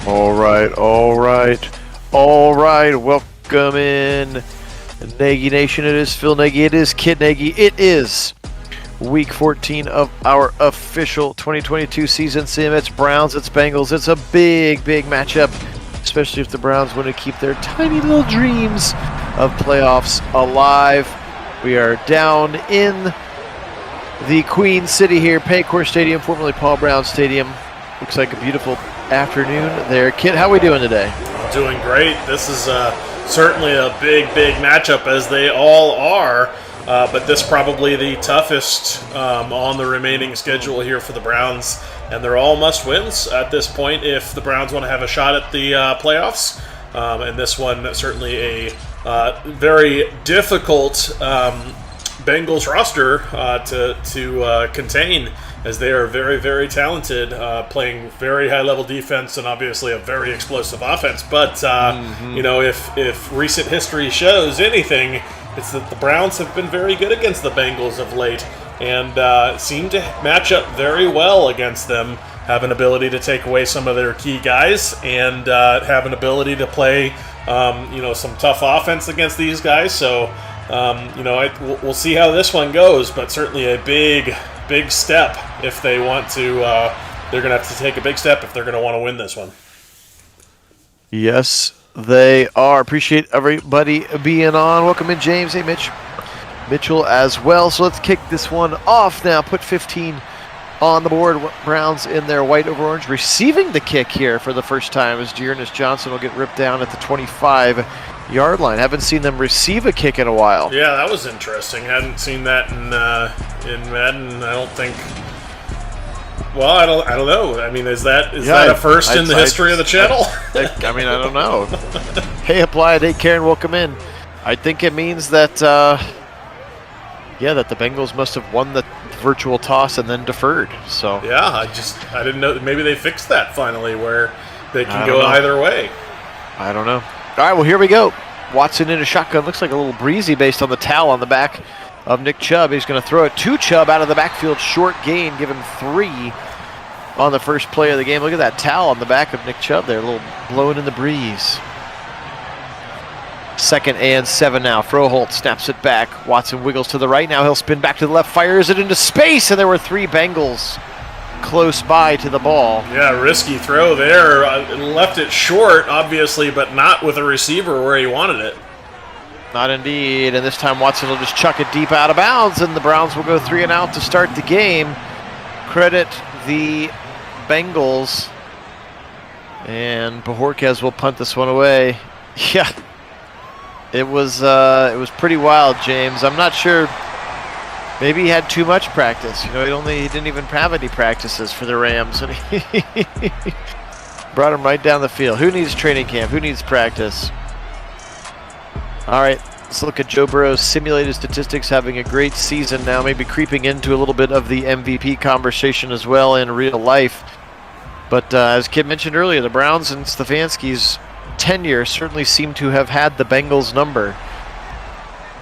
All right. Welcome in, Nagy Nation. It is Phil Nagy. It is Kit Nagy. It is Week 14 of our official 2022 season sim. It's Browns. It's Bengals. It's a big matchup, especially if the Browns want to keep their tiny little dreams of playoffs alive. We are down in the Queen City here, Paycor Stadium, formerly Paul Brown Stadium. Looks like a beautiful afternoon there. Kit, how are we doing today? Doing great. This is certainly a big matchup, as they all are, but this probably the toughest on the remaining schedule here for the Browns, and they're all must-wins at this point if the Browns want to have a shot at the playoffs. And this one, certainly a very difficult Bengals roster to contain, as they are very talented, playing very high-level defense and obviously a very explosive offense. But, you know, if recent history shows anything, it's that the Browns have been very good against the Bengals of late and seem to match up very well against them, have an ability to take away some of their key guys and have an ability to play, you know, some tough offense against these guys. So, you know, we'll see how this one goes, but certainly a big step if they want to. They're going to have to take a big step if they're going to want to win this one. Yes, they are. Appreciate everybody being on. Welcome in, James. Hey, Mitchell as well. So let's kick this one off now. Put 15 on the board. Browns in their white over orange, receiving the kick here for the first time, as Dearness Johnson will get ripped down at the 25-yard line. Haven't seen them receive a kick in a while. Yeah, that was interesting. Hadn't seen that in Madden. I don't think. Well, I don't know. I mean, is that a first in the history of the channel? I mean, I don't know. Hey, Applied. Hey, Karen, welcome in. I think it means that, that the Bengals must have won the virtual toss and then deferred. So yeah, I didn't know. Maybe they fixed that finally, where they can go either way. I don't know. All right, well, here we go. Watson in a shotgun. Looks like a little breezy based on the towel on the back of Nick Chubb. He's going to throw it to Chubb out of the backfield. Short gain, give him 3 on the first play of the game. Look at that towel on the back of Nick Chubb there, a little blowing in the breeze. 2nd and 7 now. Froholt snaps it back. Watson wiggles to the right. Now he'll spin back to the left, fires it into space, and there were 3 Bengals close by to the ball. Yeah, risky throw there. Left it short, obviously, but not with a receiver where he wanted it. Not indeed, and this time Watson will just chuck it deep out of bounds, and the Browns will go 3 and out to start the game. Credit the Bengals, and Bajorquez will punt this one away. Yeah, it was pretty wild, James. I'm not sure. Maybe he had too much practice. You know, he didn't even have any practices for the Rams, and he brought him right down the field. Who needs training camp? Who needs practice? All right, let's look at Joe Burrow's simulated statistics, having a great season now, maybe creeping into a little bit of the MVP conversation as well in real life. But as Kit mentioned earlier, the Browns and Stefanski's tenure certainly seem to have had the Bengals number.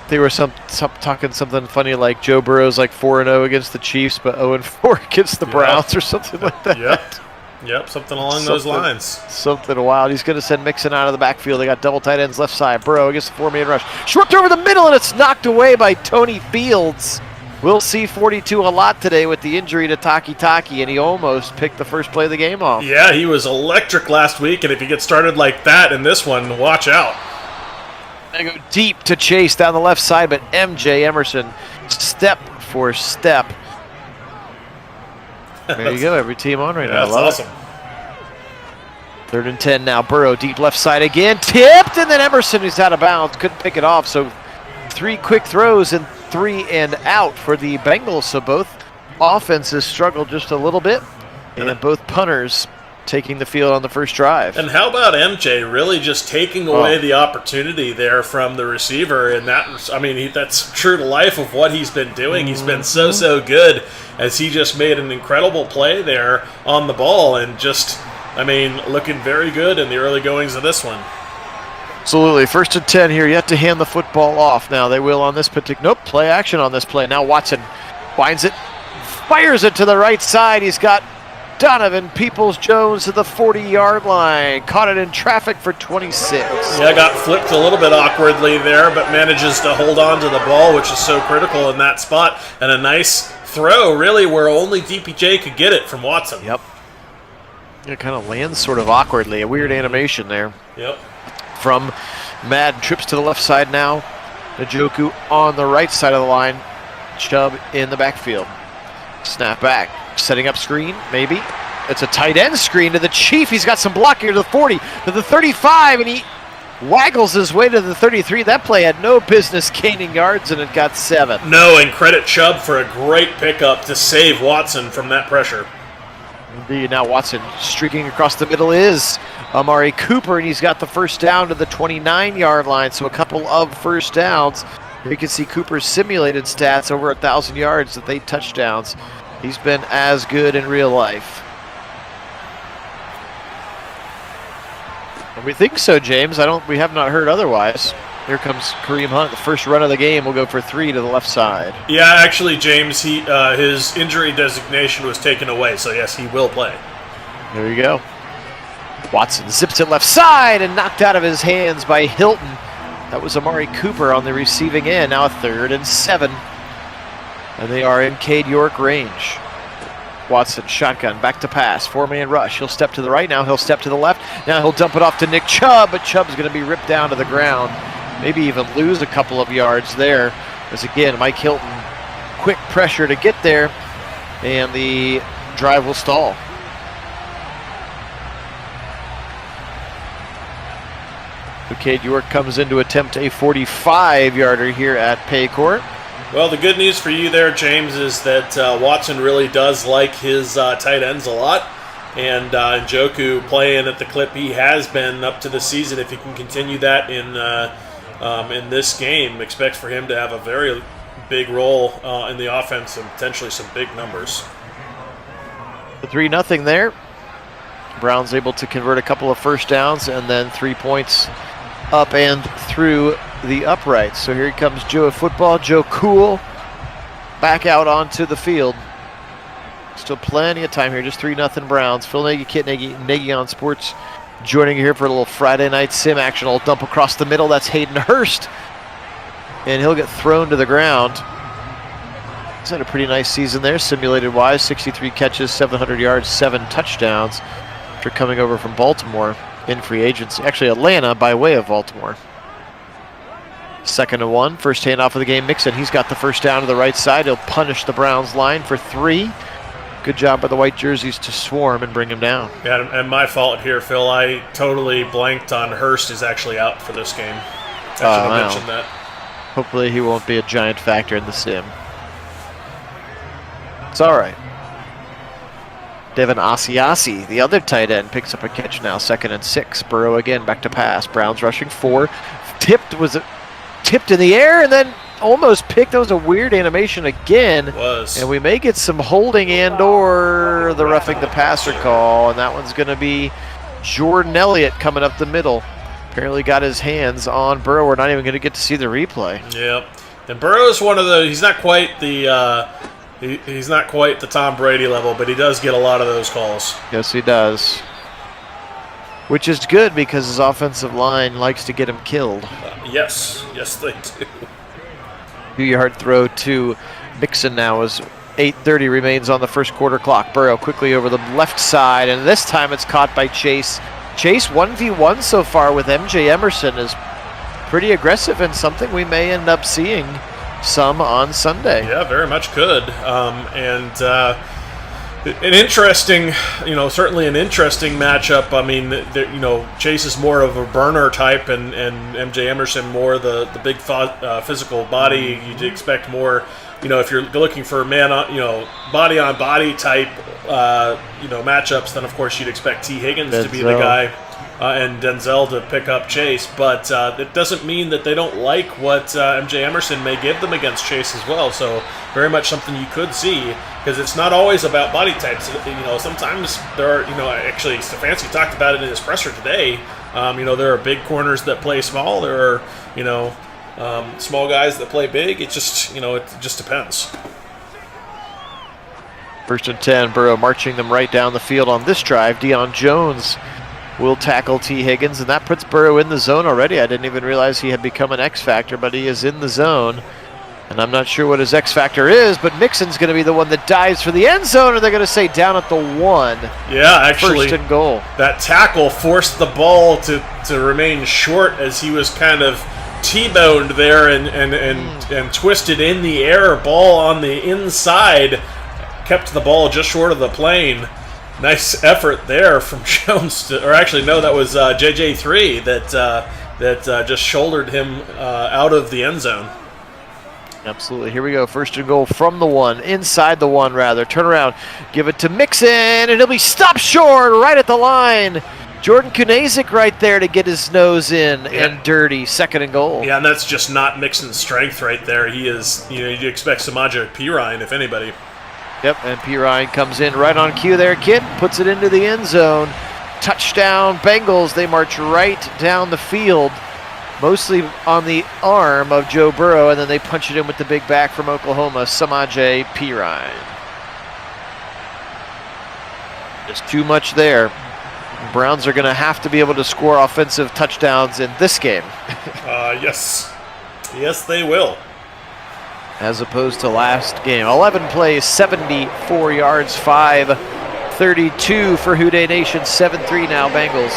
They were talking something funny like Joe Burrow's like 4-0 against the Chiefs, but 0-4 against the Browns or something like that. Yep, something along those lines. Something wild. He's going to send Mixon out of the backfield. They got double tight ends left side. Burrow against the 4-man rush. Swept over the middle, and it's knocked away by Tony Fields. We'll see 42 a lot today with the injury to Taki, and he almost picked the first play of the game off. Yeah, he was electric last week, and if he gets started like that in this one, watch out. They go deep to Chase down the left side, but MJ Emerson, step for step. There you go, every team on right now. That's awesome. 3rd and 10 now. Burrow deep left side again. Tipped, and then Emerson, who's out of bounds, couldn't pick it off. So 3 quick throws and 3 and out for the Bengals. So both offenses struggled just a little bit, and both punters taking the field on the first drive. And how about MJ really just taking away the opportunity there from the receiver? And that, I mean, that's true to life of what he's been doing. He's been so good, as he just made an incredible play there on the ball, and just, I mean, looking very good in the early goings of this one. Absolutely. 1st and 10 here. Yet to hand the football off. Now they will on this particular. Nope. Play action on this play. Now Watson winds it, fires it to the right side. He's got Donovan Peoples-Jones to the 40-yard line. Caught it in traffic for 26. Yeah, got flipped a little bit awkwardly there, but manages to hold on to the ball, which is so critical in that spot. And a nice throw, really, where only DPJ could get it from Watson. Yep. It kind of lands sort of awkwardly. A weird animation there. Yep. From Mad, trips to the left side now. Njoku on the right side of the line. Chubb in the backfield. Snap back. Setting up screen, maybe. It's a tight end screen to the Chief. He's got some block here to the 40, to the 35, and he waggles his way to the 33. That play had no business gaining yards, and it got 7. No, and credit Chubb for a great pickup to save Watson from that pressure. Indeed. Now Watson streaking across the middle is Amari Cooper, and he's got the first down to the 29-yard line, so a couple of first downs. You can see Cooper's simulated stats over 1,000 yards with 8 touchdowns. He's been as good in real life. And we think so, James. We have not heard otherwise. Here comes Kareem Hunt. The first run of the game will go for 3 to the left side. Yeah, actually, James, his injury designation was taken away, so yes, he will play. There you go. Watson zips it left side and knocked out of his hands by Hilton. That was Amari Cooper on the receiving end. Now a 3rd and 7. And they are in Cade York range. Watson, shotgun, back to pass, 4-man rush. He'll step to the right now, he'll step to the left. Now he'll dump it off to Nick Chubb, but Chubb's going to be ripped down to the ground. Maybe even lose a couple of yards there. As again, Mike Hilton, quick pressure to get there, and the drive will stall. Cade York comes in to attempt a 45-yarder here at Paycourt. Well, the good news for you there, James, is that Watson really does like his tight ends a lot. And Njoku playing at the clip he has been up to the season, if he can continue that in this game, expects for him to have a very big role in the offense and potentially some big numbers. The 3-0 there. Browns able to convert a couple of first downs and then 3 points up and through the uprights. So here comes Joe Football, Joe Cool, back out onto the field. Still plenty of time here, just 3-0 Browns. Phil Nagy, Kit Nagy on Sports, joining you here for a little Friday night sim action. I'll dump across the middle, that's Hayden Hurst. And he'll get thrown to the ground. He's had a pretty nice season there, simulated wise, 63 catches, 700 yards, 7 touchdowns. After coming over from Baltimore in free agency. Actually, Atlanta by way of Baltimore. 2nd and 1. First handoff of the game. Mixon. He's got the first down to the right side. He'll punish the Browns line for 3. Good job by the white jerseys to swarm and bring him down. Yeah, and my fault here, Phil. I totally blanked on Hurst is actually out for this game. I should have mentioned that. Hopefully he won't be a giant factor in the sim. It's all right. Devin Asiasi, the other tight end, picks up a catch now. 2nd and 6. Burrow again back to pass. Browns rushing 4. Tipped in the air and then almost picked. That was a weird animation again. It was. And we may get some holding and or the roughing the passer call. And that one's going to be Jordan Elliott coming up the middle. Apparently got his hands on Burrow. We're not even going to get to see the replay. Yep. And Burrow's one of the. He's not quite the. He's not quite the Tom Brady level, but he does get a lot of those calls. Yes, he does. Which is good because his offensive line likes to get him killed. Yes, they do. 2-yard throw to Mixon now as 8:30 remains on the first quarter clock. Burrow quickly over the left side, and this time it's caught by Chase. Chase 1v1 so far with MJ Emerson is pretty aggressive and something we may end up seeing some on Sunday. Yeah, very much could. An interesting, certainly an interesting matchup. I mean, Chase is more of a burner type, and MJ Emerson more the big physical body. You'd expect more, if you're looking for body on body type, matchups. Then of course you'd expect T. Higgins to be the guy. And Denzel to pick up Chase, but it doesn't mean that they don't like what MJ Emerson may give them against Chase as well. So very much something you could see, because it's not always about body types. Sometimes there are, actually Stefanski talked about it in his presser today. There are big corners that play small. There are, small guys that play big. It just, it just depends. First and 10, Burrow marching them right down the field on this drive. Deion Jones will tackle T. Higgins, and that puts Burrow in the zone already. I didn't even realize he had become an X factor, but he is in the zone. And I'm not sure what his X factor is, but Mixon's going to be the one that dives for the end zone, or they're going to say down at the 1. Yeah, actually, first and goal. That tackle forced the ball to remain short as he was kind of T-boned there and twisted in the air. Ball on the inside kept the ball just short of the plane. Nice effort there from Jones, or actually no, that was JJ3 that just shouldered him out of the end zone. Absolutely. Here we go. First and goal from the 1, inside the 1 rather. Turn around, give it to Mixon, and he'll be stopped short right at the line. Jordan Kunazik right there to get his nose in and dirty. Second and goal. Yeah, and that's just not Mixon's strength right there. He is, you'd expect Samaje Perine, if anybody. Yep, and Perine comes in right on cue there. Kit puts it into the end zone. Touchdown, Bengals. They march right down the field, mostly on the arm of Joe Burrow, and then they punch it in with the big back from Oklahoma, Samaje Perine. Just too much there. Browns are going to have to be able to score offensive touchdowns in this game. Yes. Yes, they will. As opposed to last game. 11 plays, 74 yards, 5:32 for Houday Nation. 7-3 now, Bengals.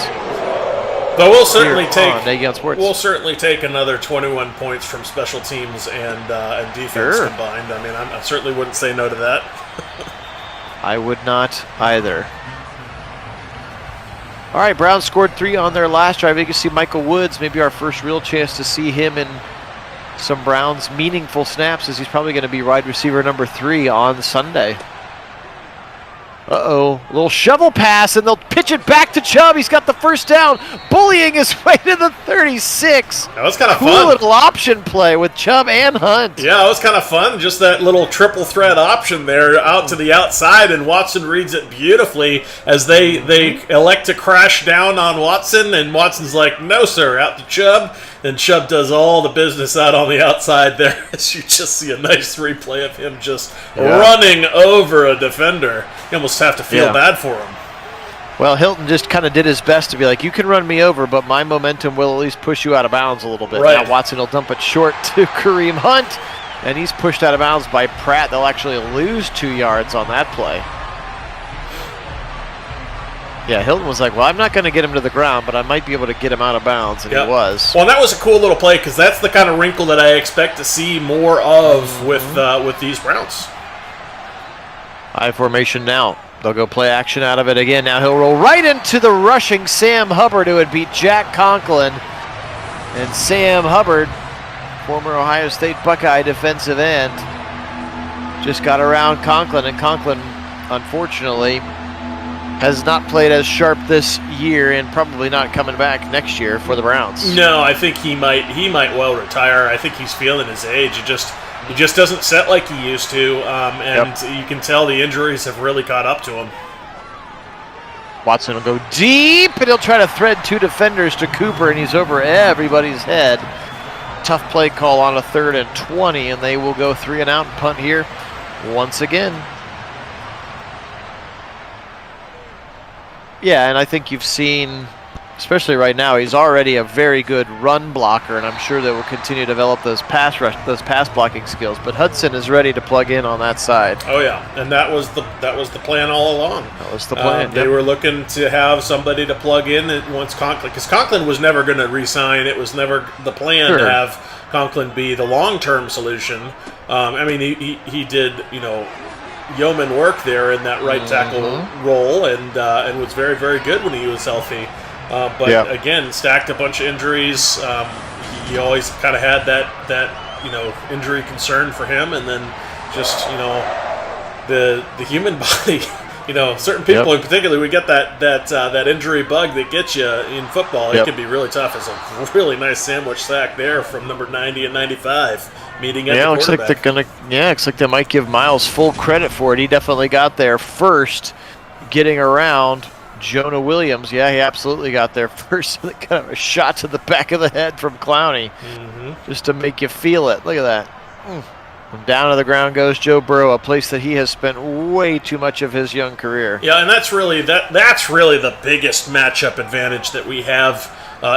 Though we'll certainly take another 21 points from special teams and defense combined. I mean, I certainly wouldn't say no to that. I would not either. All right, Browns scored 3 on their last drive. You can see Michael Woods, maybe our first real chance to see him in some Browns meaningful snaps, as he's probably going to be wide receiver number 3 on Sunday. Uh-oh, a little shovel pass, and they'll pitch it back to Chubb. He's got the first down, bullying his way to the 36. That was kind of fun. Cool little option play with Chubb and Hunt. Yeah, it was kind of fun. Just that little triple threat option there out to the outside, and Watson reads it beautifully as they elect to crash down on Watson, and Watson's like, no, sir, out to Chubb. And Chubb does all the business out on the outside there. As you just see a nice replay of him just running over a defender. You almost have to feel bad for him. Well, Hilton just kind of did his best to be like, you can run me over, but my momentum will at least push you out of bounds a little bit. Right. Now Watson will dump it short to Kareem Hunt, and he's pushed out of bounds by Pratt. They'll actually lose 2 yards on that play. Yeah, Hilton was like, well, I'm not going to get him to the ground, but I might be able to get him out of bounds, and he was. Well, that was a cool little play, because that's the kind of wrinkle that I expect to see more of with these Browns. High formation now. They'll go play action out of it again. Now he'll roll right into the rushing Sam Hubbard, who had beat Jack Conklin. And Sam Hubbard, former Ohio State Buckeye defensive end, just got around Conklin, and Conklin, unfortunately, has not played as sharp this year, and probably not coming back next year for the Browns. No, I think he might well retire. I think he's feeling his age. He just doesn't set like he used to, and you can tell the injuries have really caught up to him. Watson will go deep, and he'll try to thread 2 defenders to Cooper, and he's over everybody's head. Tough play call on a 3rd and 20, and they will go 3 and out and punt here once again. Yeah, and I think you've seen, especially right now, he's already a very good run blocker, and I'm sure that will continue to develop those pass blocking skills. But Hudson is ready to plug in on that side. Oh yeah, and that was the plan all along. That was the plan. They were looking to have somebody to plug in once Conklin, because Conklin was never going to re-sign. It was never the plan to have Conklin be the long-term solution. I mean, he did, yeoman work there in that right tackle role, and was very, very good when he was healthy. But again, stacked a bunch of injuries. He always kind of had that injury concern for him, and then just the human body. Certain people in particular, we get that injury bug that gets you in football. It can be really tough. It's a really nice sandwich sack there from number 90 and 95 meeting at the looks like looks like they might give Miles full credit for it. He definitely got there first, getting around Jonah Williams. Yeah, he absolutely got there first. Kind of a shot to the back of the head from Clowney, just to make you feel it. Look at that. And down to the ground goes Joe Burrow, a place that he has spent way too much of his young career. Yeah, and that's really the biggest matchup advantage that we have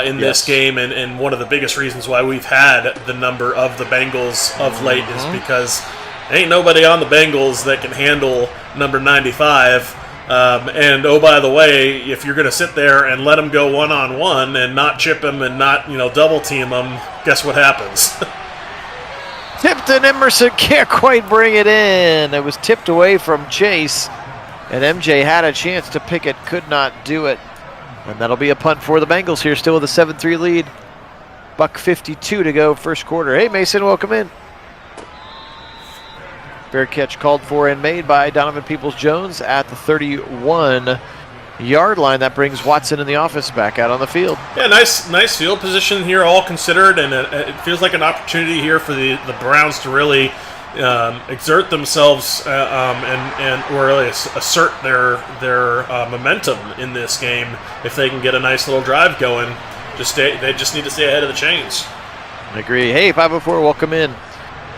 in this game, and one of the biggest reasons why we've had the number of the Bengals of late is because ain't nobody on the Bengals that can handle number 95. And oh, by the way, if you're going to sit there and let them go one-on-one and not chip them and not double team them, guess what happens? Tipped, and Emerson can't quite bring it in. It was tipped away from Chase, and MJ had a chance to pick it, could not do it. And that'll be a punt for the Bengals here, still with a 7-3 lead. $1:52 to go, first quarter. Hey, Mason, welcome in. Fair catch called for and made by Donovan Peoples-Jones at the 31-yard line. That brings Watson in the office back out on the field. Yeah, nice field position here, all considered, and it feels like an opportunity here for the Browns to really exert themselves and really assert their momentum in this game. If they can get a nice little drive going, they just need to stay ahead of the chains. I agree. Hey, 504, welcome in.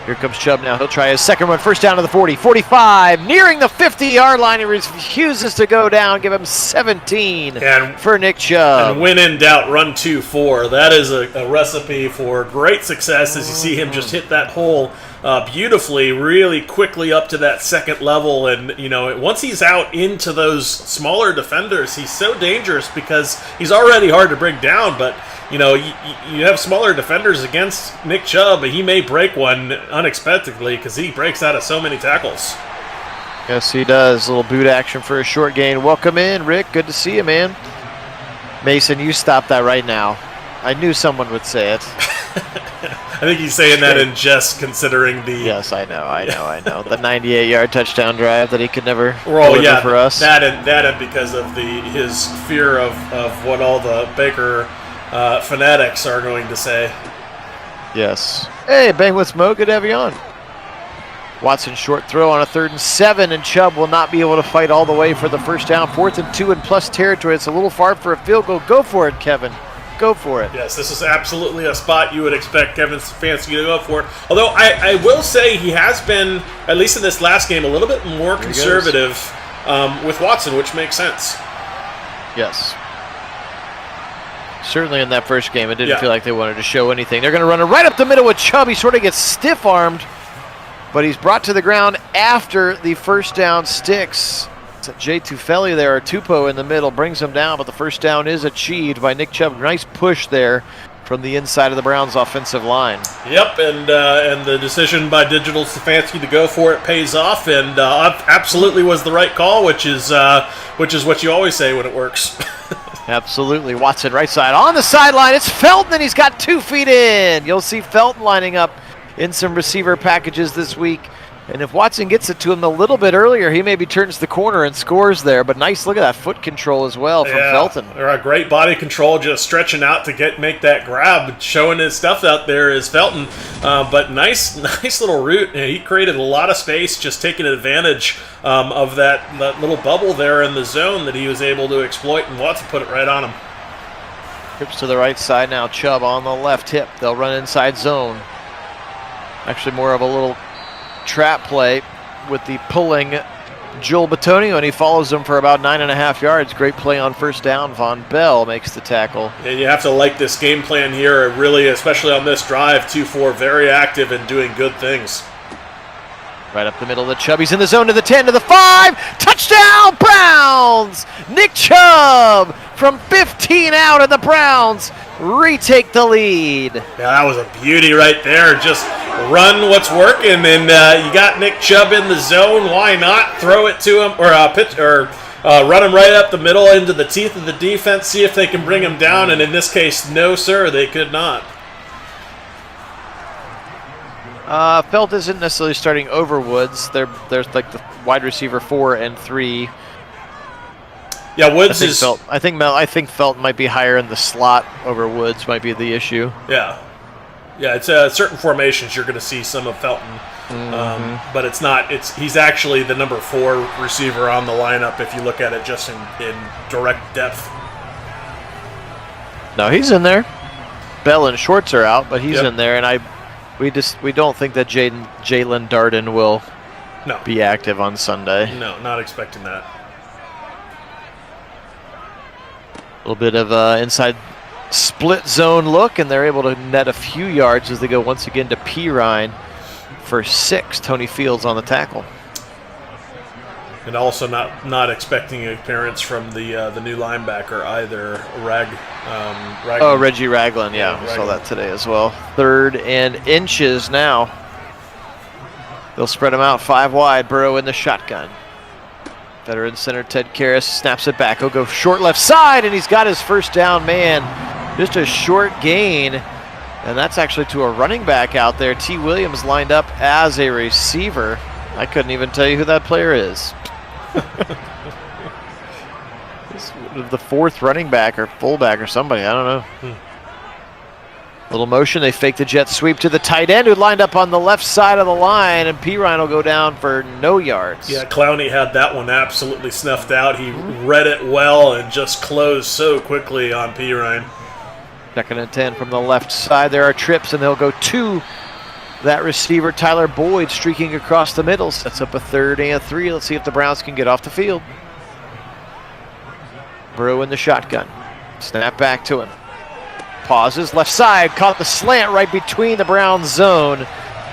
Here comes Chubb now. He'll try his second one. First down to the 40, 45, nearing the 50-yard line. He refuses to go down. Give him 17 for Nick Chubb. And when in doubt, run 2-4. That is a recipe for great success as you see him just hit that hole beautifully, really quickly up to that second level. And, once he's out into those smaller defenders, he's so dangerous because he's already hard to bring down, but you have smaller defenders against Nick Chubb, but he may break one unexpectedly because he breaks out of so many tackles. Yes, he does. A little boot action for a short gain. Welcome in, Rick. Good to see you, man. Mason, you stop that right now. I knew someone would say it. I think he's saying that in jest considering the... Yes, I know. The 98-yard touchdown drive that he could never deliver for us. That and because of his fear of what all the Baker... fanatics are going to say. Yes. Hey, Bang with Smoke, good to have you on. Watson short throw on a 3rd and 7, and Chubb will not be able to fight all the way for the first down. 4th and 2 in plus territory. It's a little far for a field goal. Go for it, Kevin. Go for it. Yes, this is absolutely a spot you would expect Kevin Stefanski to go for it. Although I will say he has been, at least in this last game, a little bit more conservative with Watson, which makes sense. Yes. Certainly in that first game, it didn't feel like they wanted to show anything. They're going to run it right up the middle with Chubb. He sort of gets stiff-armed, but he's brought to the ground after the first down sticks. It's a Jay Tufeli there, or Tupo in the middle, brings him down, but the first down is achieved by Nick Chubb. Nice push there from the inside of the Browns' offensive line. Yep, and the decision by Digital Stefanski to go for it pays off, and absolutely was the right call, which is what you always say when it works. Absolutely. Watson right side on the sideline. It's Felton, and he's got 2 feet in. You'll see Felton lining up in some receiver packages this week. And if Watson gets it to him a little bit earlier, he maybe turns the corner and scores there. But nice look at that foot control as well from Felton. A great body control, just stretching out to make that grab. Showing his stuff out there is Felton. But nice little route. He created a lot of space, just taking advantage of that little bubble there in the zone that he was able to exploit, and Watson put it right on him. Trips to the right side now. Chubb on the left hip. They'll run inside zone. Actually more of a little trap play with the pulling Joel Bitonio, and he follows him for about 9.5 yards. Great play on first down. Von Bell makes the tackle. And you have to like this game plan here, really, especially on this drive. 2-4, very active and doing good things. Right up the middle of the Chubb. He's in the zone to the 10, to the 5. Touchdown, Browns! Nick Chubb from 15 out, and the Browns retake the lead. Yeah, that was a beauty right there. Just run what's working, and you got Nick Chubb in the zone. Why not throw it to him, or run him right up the middle into the teeth of the defense, see if they can bring him down, and in this case, no, sir, they could not. Felt isn't necessarily starting over Woods. There's like the wide receiver 4 and 3. Yeah, Woods is. I think Felt might be higher in the slot over Woods. Might be the issue. Yeah, it's certain formations you're going to see some of Felton, but it's not. He's actually the number 4 receiver on the lineup if you look at it just in direct depth. No, he's in there. Bell and Schwartz are out, but he's in there, and We don't think that Jalen Darden will be active on Sunday. No, not expecting that. A little bit of inside split zone look, and they're able to net a few yards as they go once again to Pirine for 6. Tony Fields on the tackle. And also not expecting an appearance from the new linebacker either, Ragland. Oh, Reggie Ragland, yeah. Saw that today as well. 3rd and inches now. They'll spread them out 5 wide. Burrow in the shotgun. Veteran center Ted Karras snaps it back. He'll go short left side, and he's got his first down man. Just a short gain, and that's actually to a running back out there. T. Williams lined up as a receiver. I couldn't even tell you who that player is. The 4th running back or fullback or somebody, I don't know. Little motion, they fake the jet sweep to the tight end who lined up on the left side of the line, and Pirine will go down for no yards. Yeah, Clowney had that one absolutely snuffed out. He read it well and just closed so quickly on Pirine. 2nd and 10 from the left side. There are trips, and they'll go to that receiver, Tyler Boyd, streaking across the middle. Sets up a 3rd and 3. Let's see if the Browns can get off the field. Burrow in the shotgun. Snap back to him. Pauses, left side, caught the slant right between the Browns zone.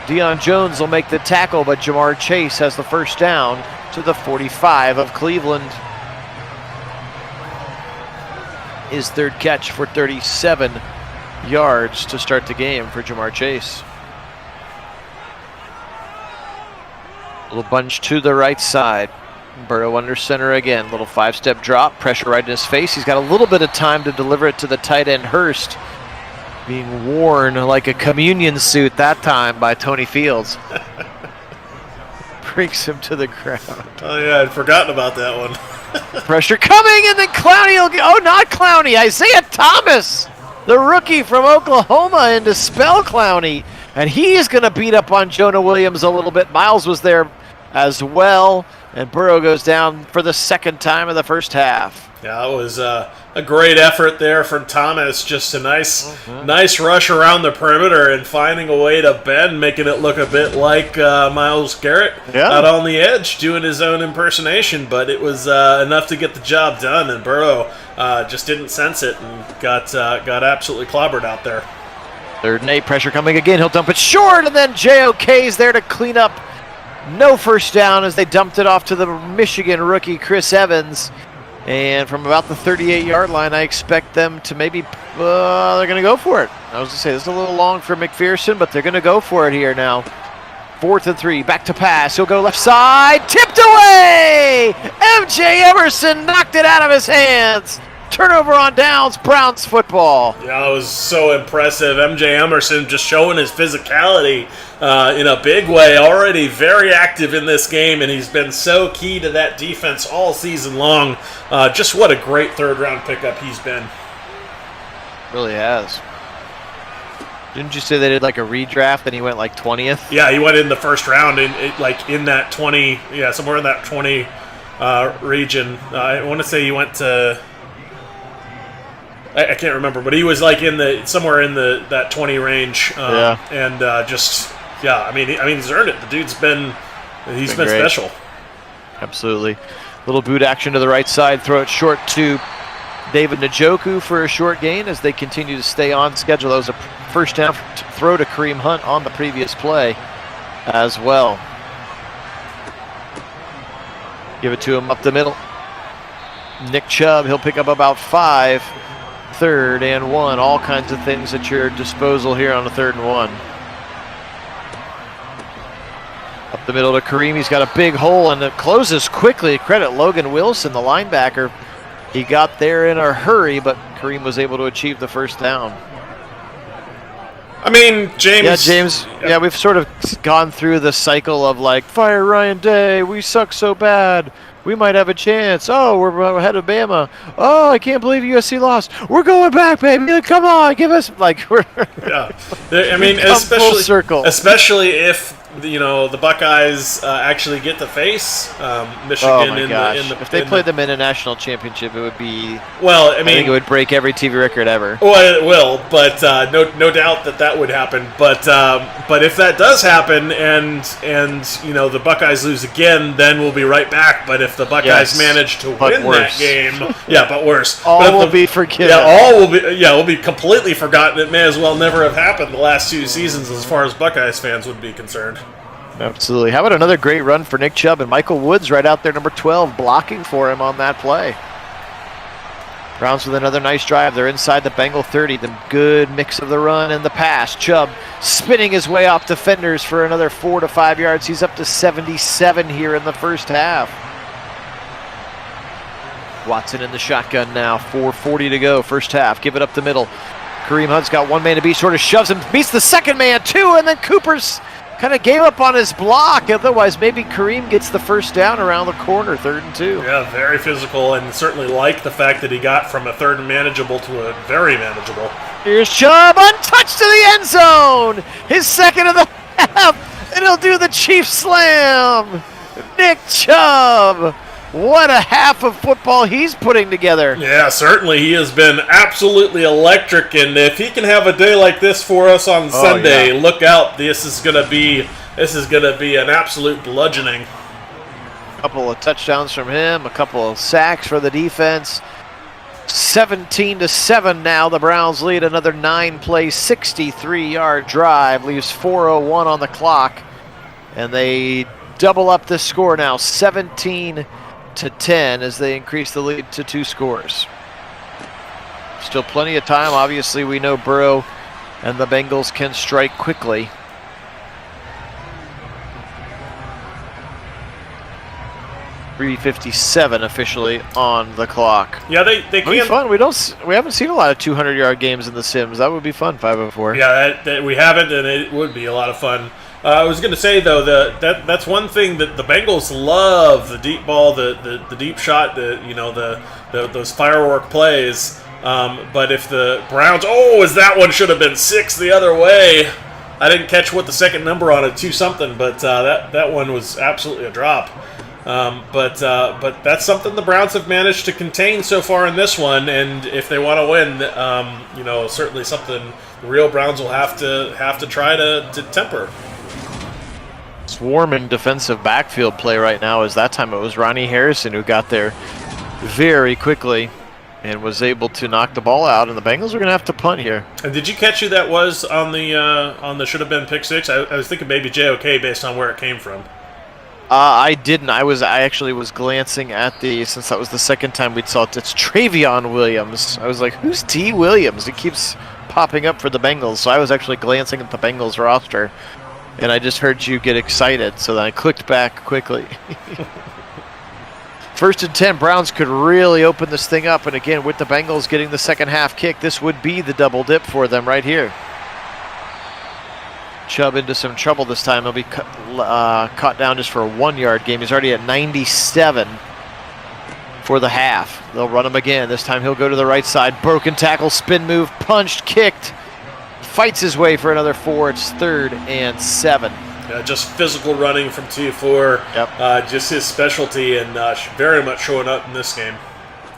Deion Jones will make the tackle, but Jamar Chase has the first down to the 45 of Cleveland. His 3rd catch for 37 yards to start the game for Jamar Chase. Little bunch to the right side. Burrow under center again. Little 5-step drop. Pressure right in his face. He's got a little bit of time to deliver it to the tight end Hurst. Being worn like a communion suit that time by Tony Fields. Brings him to the ground. Oh, yeah, I'd forgotten about that one. Pressure coming, and then Clowney will get... Oh, not Clowney. Isaiah Thomas, the rookie from Oklahoma, and to spell Clowney. And he's going to beat up on Jonah Williams a little bit. Miles was there as well. And Burrow goes down for the 2nd time of the first half. Yeah, it was a great effort there from Thomas. Just a nice rush around the perimeter and finding a way to bend, making it look a bit like Myles Garrett out on the edge doing his own impersonation. But it was enough to get the job done, and Burrow just didn't sense it and got absolutely clobbered out there. 3rd and 8, pressure coming again. He'll dump it short, and then JOK's there to clean up. No first down as they dumped it off to the Michigan rookie Chris Evans. And from about the 38-yard line, I expect them to maybe, they're going to go for it. I was going to say, this is a little long for McPherson, but they're going to go for it here now. 4th and 3, back to pass. He'll go left side, tipped away! MJ Emerson knocked it out of his hands. Turnover on downs, Browns football. Yeah, it was so impressive. MJ Emerson just showing his physicality in a big way. Already very active in this game, and he's been so key to that defense all season long. Just what a great 3rd-round pickup he's been. Really has. Didn't you say they did like a redraft and he went like 20th? Yeah, he went in the 1st round in that 20, somewhere in that 20 region. I want to say he went to... I can't remember, but he was like somewhere in that 20 range, and I mean he's earned it. The dude's been special. Absolutely. Little boot action to the right side, throw it short to David Njoku for a short gain as they continue to stay on schedule. That was a first down throw to Kareem Hunt on the previous play as well. Give it to him up the middle. Nick Chubb, he'll pick up about 5. 3rd and 1. All kinds of things at your disposal here on a 3rd and 1. Up the middle to Kareem. He's got a big hole and it closes quickly. Credit Logan Wilson, the linebacker. He got there in a hurry, but Kareem was able to achieve the first down. I mean, James. Yeah, James. Yeah, we've sort of gone through the cycle of like, fire Ryan Day. We suck so bad. We might have a chance. Oh, we're ahead of Bama. Oh, I can't believe USC lost. We're going back, baby. Come on, give us like we're. Yeah, I mean, full circle. especially if the Buckeyes actually get to face Michigan Oh my in gosh! the If they played them in a national championship, it would be. Well, I I mean, think it would break every TV record ever. well, it will, but no doubt that would happen. But if that does happen, and the Buckeyes lose again, then we'll be right back. But if the Buckeyes manage to win that game, but worse, all will be forgiven. Yeah, all will be completely forgotten. It may as well never have happened the last 2 seasons, as far as Buckeyes fans would be concerned. Absolutely. How about another great run for Nick Chubb and Michael Woods right out there, number 12, blocking for him on that play. Browns with another nice drive. They're inside the Bengal 30. The good mix of the run and the pass. Chubb spinning his way off defenders for another 4 to 5 yards. He's up to 77 here in the first half. Watson in the shotgun now. 4:40 to go, first half. Give it up the middle. Kareem Hunt's got one man to beat, sort of shoves him, beats the second man too, and then Cooper's kind of gave up on his block. Otherwise, maybe Kareem gets the first down around the corner, 3rd and 2. Yeah, very physical, and certainly like the fact that he got from a 3rd and manageable to a very manageable. Here's Chubb, untouched to the end zone. His second of the half, and he'll do the Chiefs slam. Nick Chubb. What a half of football he's putting together. Yeah, certainly. He has been absolutely electric, and if he can have a day like this for us on Sunday, look out. This is gonna be an absolute bludgeoning. A couple of touchdowns from him, a couple of sacks for the defense. 17-7 now. The Browns lead another 9-play, 63-yard drive. Leaves 4:01 on the clock, and they double up this score now, 17-10, as they increase the lead to 2 scores. Still plenty of time. Obviously, we know Burrow and the Bengals can strike quickly. .357 officially on the clock. Yeah, they It'll be can. fun. We haven't seen a lot of 200-yard games in the Sims. That would be fun. 504. Yeah, that we haven't, and it would be a lot of fun. I was going to say though that's one thing that the Bengals love: the deep ball, the deep shot, those firework plays. But if the Browns, that one should have been 6 the other way. I didn't catch what the second number on it, 2-something, but that one was absolutely a drop. But that's something the Browns have managed to contain so far in this one, and if they want to win, certainly something the real Browns will have to try to temper. Swarming defensive backfield play right now, as that time it was Ronnie Harrison who got there very quickly and was able to knock the ball out, and the Bengals are going to have to punt here. And did you catch who that was on the should have been pick 6? I was thinking maybe JOK based on where it came from. I didn't. I actually was glancing at since that was the second time we'd saw it. It's Travion Williams. I was like, who's T. Williams? He keeps popping up for the Bengals. So I was actually glancing at the Bengals roster, and I just heard you get excited. So then I clicked back quickly. 1st and 10, Browns could really open this thing up. And again, with the Bengals getting the second half kick, this would be the double dip for them right here. Chubb into some trouble this time. He'll be caught down just for a 1-yard game. He's already at 97 for the half. They'll run him again. This time he'll go to the right side. Broken tackle, spin move, punched, kicked. Fights his way for another 4. It's 3rd and 7. Just physical running from T4. Yep. Just his specialty, and very much showing up in this game.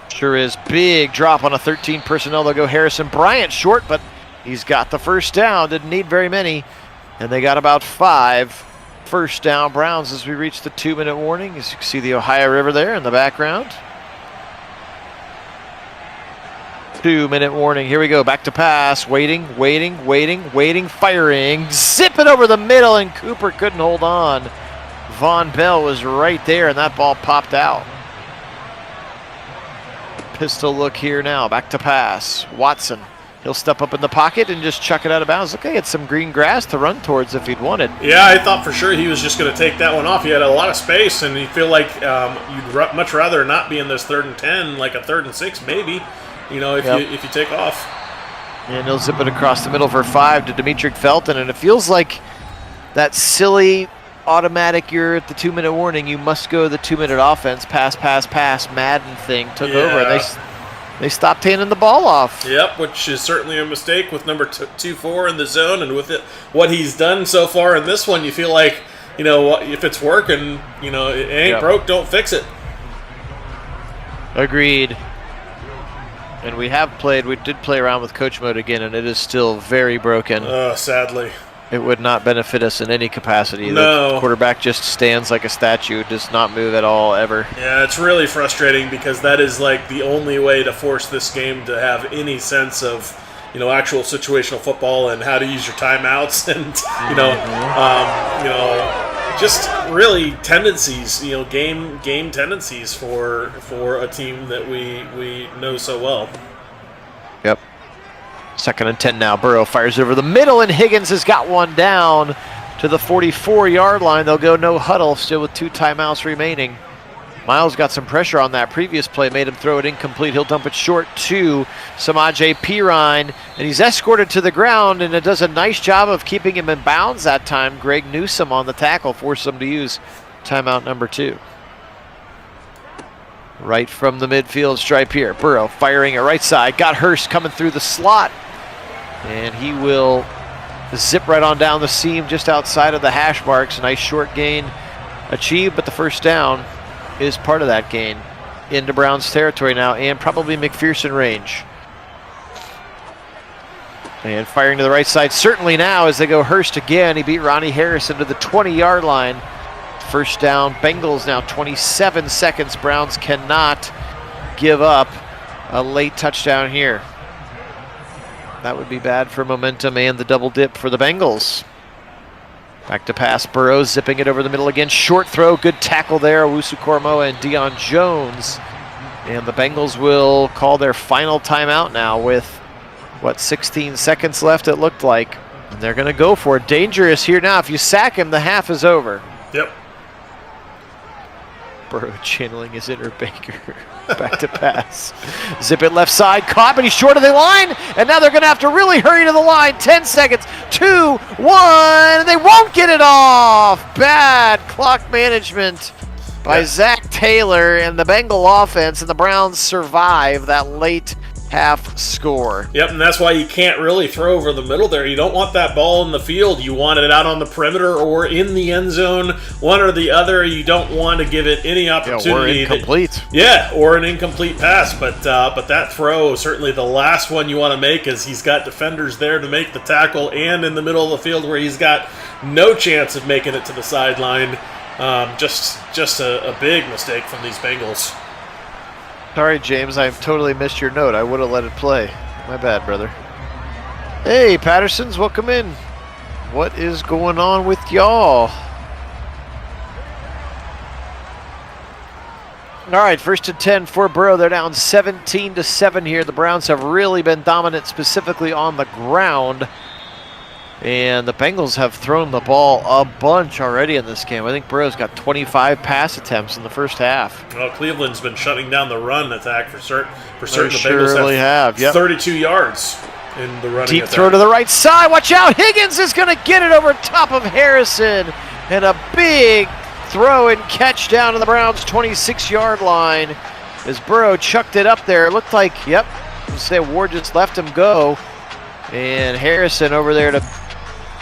Sure is. Big drop on a 13 personnel. They'll go Harrison Bryant short, but he's got the first down. Didn't need very many. And they got about 5 first down Browns as we reach the 2-minute warning. As you can see the Ohio River there in the background. 2-minute warning. Here we go. Back to pass. Waiting, firing. Zip it over the middle, and Cooper couldn't hold on. Von Bell was right there, and that ball popped out. Pistol look here now. Back to pass. Watson. He'll step up in the pocket and just chuck it out of bounds. Okay, it's some green grass to run towards if he'd wanted. Yeah, I thought for sure he was just going to take that one off. He had a lot of space, and you feel like you'd much rather not be in this 3rd and 10, like a 3rd and 6 maybe, if you take off. And he'll zip it across the middle for 5 to Demetric Felton, and it feels like that silly automatic, you're at the 2-minute warning, you must go the 2-minute offense, pass, Madden thing took over, and they stopped handing the ball off. Yep, which is certainly a mistake with number 2-4 in the zone, and with what he's done so far in this one, you feel like if it's working, it ain't broke, don't fix it. Agreed. And we did play around with coach mode again, and it is still very broken. Sadly. It would not benefit us in any capacity. No. The quarterback just stands like a statue, does not move at all, ever. Yeah, it's really frustrating because that is like the only way to force this game to have any sense of, actual situational football and how to use your timeouts and, just really tendencies, game tendencies for a team that we know so well. Yep. 2nd and 10 now. Burrow fires over the middle, and Higgins has got one down to the 44-yard line. They'll go no huddle, still with 2 timeouts remaining. Miles got some pressure on that previous play, made him throw it incomplete. He'll dump it short to Samaje Perine, and he's escorted to the ground, and it does a nice job of keeping him in bounds that time. Greg Newsome on the tackle forced him to use timeout number 2. Right from the midfield stripe here. Burrow firing at right side. Got Hurst coming through the slot. And he will zip right on down the seam just outside of the hash marks. Nice short gain achieved, but the first down is part of that gain into Browns territory now, and probably McPherson range. And firing to the right side certainly now as they go Hurst again. He beat Ronnie Harrison to the 20-yard line. First down, Bengals now 27 seconds. Browns cannot give up a late touchdown here. That would be bad for momentum and the double dip for the Bengals. Back to pass, Burrow zipping it over the middle again. Short throw, good tackle there. Owusu-Koramoah and Deion Jones. And the Bengals will call their final timeout now with, 16 seconds left it looked like. And they're going to go for it. Dangerous here now. If you sack him, the half is over. Yep. Burrow channeling his inner Baker. Back to pass. Zip it left side. Caught, but he's short of the line. And now they're going to have to really hurry to the line. 10 seconds. 2, 1. And they won't get it off. Bad clock management by Zach Taylor and the Bengal offense. And the Browns survive that late half score. Yep, and that's why you can't really throw over the middle there. You don't want that ball in the field. You want it out on the perimeter or in the end zone, one or the other. You don't want to give it any opportunity. Or incomplete. Or an incomplete pass. But that throw, certainly the last one you want to make, is he's got defenders there to make the tackle and in the middle of the field where he's got no chance of making it to the sideline. Just a big mistake from these Bengals. Sorry, James, I totally missed your note. I would have let it play. My bad, brother. Hey, Pattersons, welcome in. What is going on with y'all? All right, 1st and 10 for Burrow. They're down 17-7 here. The Browns have really been dominant, specifically on the ground. And the Bengals have thrown the ball a bunch already in this game. I think Burrow's got 25 pass attempts in the first half. Well, Cleveland's been shutting down the run attack for certain. The Bengals surely have. Yep. 32 yards in the running Deep attack. Throw to the right side. Watch out. Higgins is going to get it over top of Harrison. And a big throw and catch down to the Browns' 26-yard line as Burrow chucked it up there. It looked like, Ward just let him go. And Harrison over there to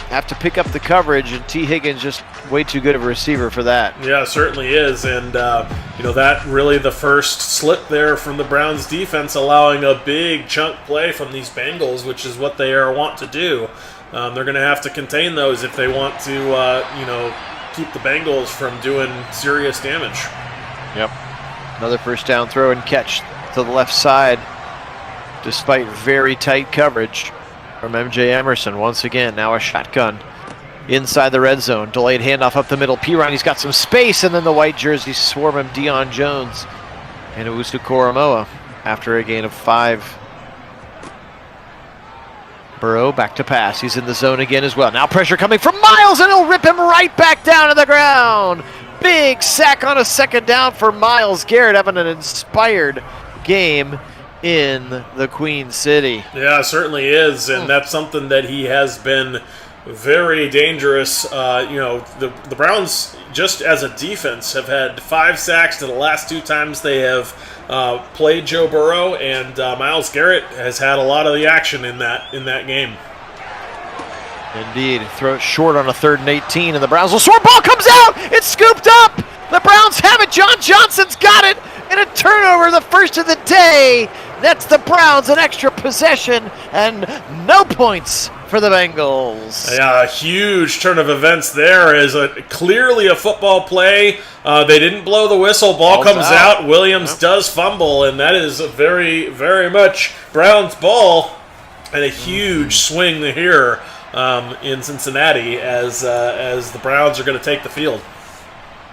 have to pick up the coverage, and T. Higgins just way too good of a receiver for that. Yeah, certainly is, and that really the first slip there from the Browns defense, allowing a big chunk play from these Bengals, which is what they want to do. They're going to have to contain those if they want to, keep the Bengals from doing serious damage. Yep. Another first down throw and catch to the left side, despite very tight coverage from MJ Emerson. Once again, now a shotgun inside the red zone. Delayed handoff up the middle. Perine, he's got some space, and then the white jersey swarm him. Deion Jones and Owusu-Koramoah after a gain of 5. Burrow back to pass. He's in the zone again as well. Now pressure coming from Miles, and he'll rip him right back down to the ground. Big sack on a second down for Myles Garrett, having an inspired game in the Queen City. Yeah, it certainly is, and that's something that he has been very dangerous. The Browns, just as a defense, have had 5 sacks to the last 2 times they have played Joe Burrow, and Myles Garrett has had a lot of the action in that game. Indeed. Throw it short on a 3rd and 18, and the Browns will score. Ball comes out. It's scooped up. The Browns have it. John Johnson's got it. And a turnover, the first of the day. That's the Browns, an extra possession, and no points for the Bengals. Yeah, a huge turn of events there is clearly a football play. They didn't blow the whistle. Ball comes out. Williams does fumble, and that is a very, very much Browns ball. And a huge swing here in Cincinnati as the Browns are going to take the field.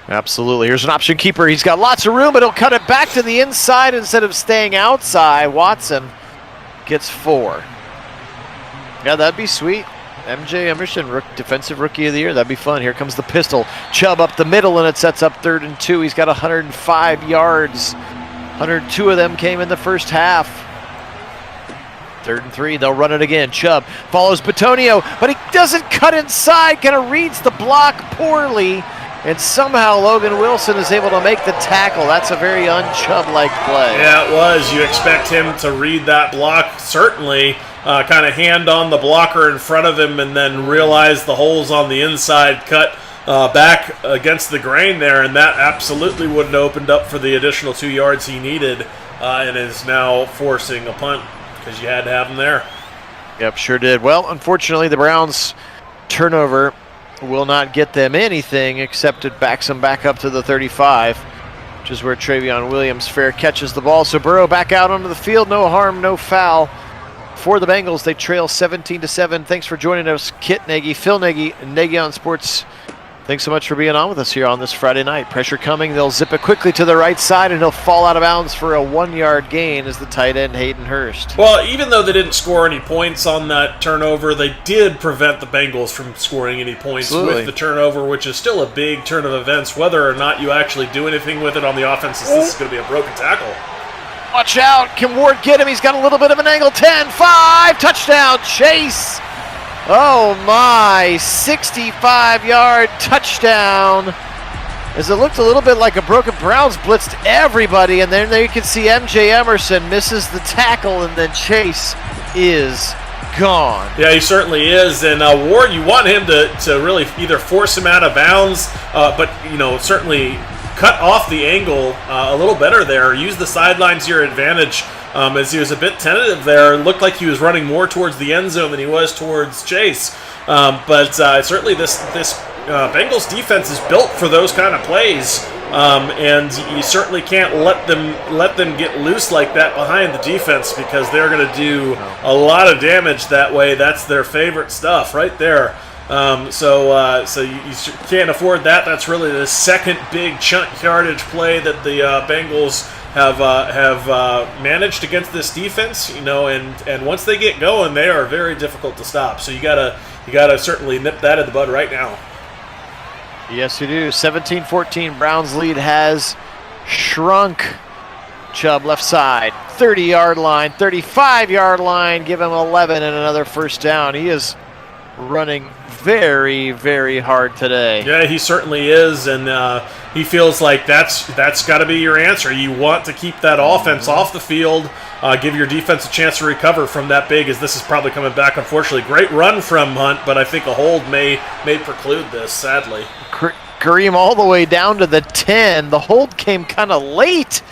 Absolutely. Here's an option keeper. He's got lots of room, but he'll cut it back to the inside instead of staying outside. Watson gets 4. Yeah, that'd be sweet. MJ Emerson, Defensive Rookie of the Year. That'd be fun. Here comes the pistol. Chubb up the middle, and it sets up 3rd and 2. He's got 105 yards. 102 of them came in the first half. 3rd and 3. They'll run it again. Chubb follows Bitonio, but he doesn't cut inside. Kind of reads the block poorly. And somehow Logan Wilson is able to make the tackle. That's a very un-Chubb-like play. Yeah, it was. You expect him to read that block, certainly. Kind of hand on the blocker in front of him and then realize the holes on the inside, cut back against the grain there, and that absolutely wouldn't have opened up for the additional 2 yards he needed, and is now forcing a punt because you had to have him there. Yep, sure did. Well, unfortunately, the Browns' turnover will not get them anything except it backs them back up to the 35, which is where Travion Williams fair catches the ball. So Burrow back out onto the field. No harm, no foul. For the Bengals, they trail 17-7. Thanks for joining us, Kit Nagy, Phil Nagy, Nagy on Sports. Thanks so much for being on with us here on this Friday night. Pressure coming. They'll zip it quickly to the right side, and he'll fall out of bounds for a 1-yard gain as the tight end, Hayden Hurst. Well, even though they didn't score any points on that turnover, they did prevent the Bengals from scoring any points with the turnover, which is still a big turn of events. Whether or not you actually do anything with it on the offense, this is going to be a broken tackle. Watch out. Can Ward get him? He's got a little bit of an angle. 10, 5, touchdown, Chase. Oh my, 65-yard touchdown. As it looked a little bit like a broken Browns blitzed everybody, and then there you can see MJ Emerson misses the tackle, and then Chase is gone. Yeah, he certainly is. And Ward, you want him to really either force him out of bounds, but certainly cut off the angle a little better there. Use the sidelines to your advantage. As he was a bit tentative there, it looked like he was running more towards the end zone than he was towards Chase. But certainly this Bengals defense is built for those kind of plays, and you certainly can't let them get loose like that behind the defense because they're going to do a lot of damage that way. That's their favorite stuff right there. So you can't afford that. That's really the second big chunk yardage play that the Bengals have managed against this defense, and once they get going, they are very difficult to stop. So you gotta certainly nip that in the bud right now. Yes, you do. 17-14, Browns lead has shrunk. Chubb left side, 30-yard line, 35-yard line. Give him 11 and another first down. He is running very, very hard today. Yeah, he certainly is, and he feels like that's got to be your answer. You want to keep that offense off the field, give your defense a chance to recover from that big, as this is probably coming back, unfortunately. Great run from Hunt, but I think a hold may preclude this, sadly. Kareem all the way down to the 10. The hold came kind of late,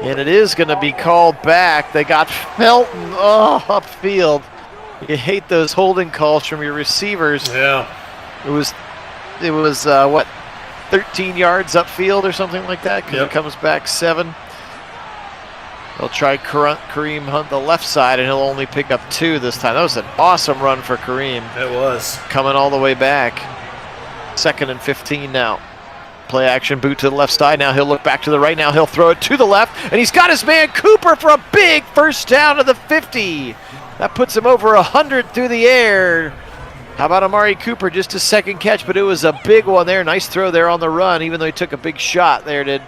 and it is going to be called back. They got Felton upfield. You hate those holding calls from your receivers. Yeah. It was 13 yards upfield or something like that, because it comes back 7. They'll try Kareem Hunt the left side, and he'll only pick up 2 this time. That was an awesome run for Kareem. It was. Coming all the way back. 2nd and 15 now. Play action, boot to the left side. Now he'll look back to the right. Now he'll throw it to the left, and he's got his man Cooper for a big first down to the 50. That puts him over 100 through the air. How about Amari Cooper? Just a second catch, but it was a big one there. Nice throw there on the run, even though he took a big shot there, did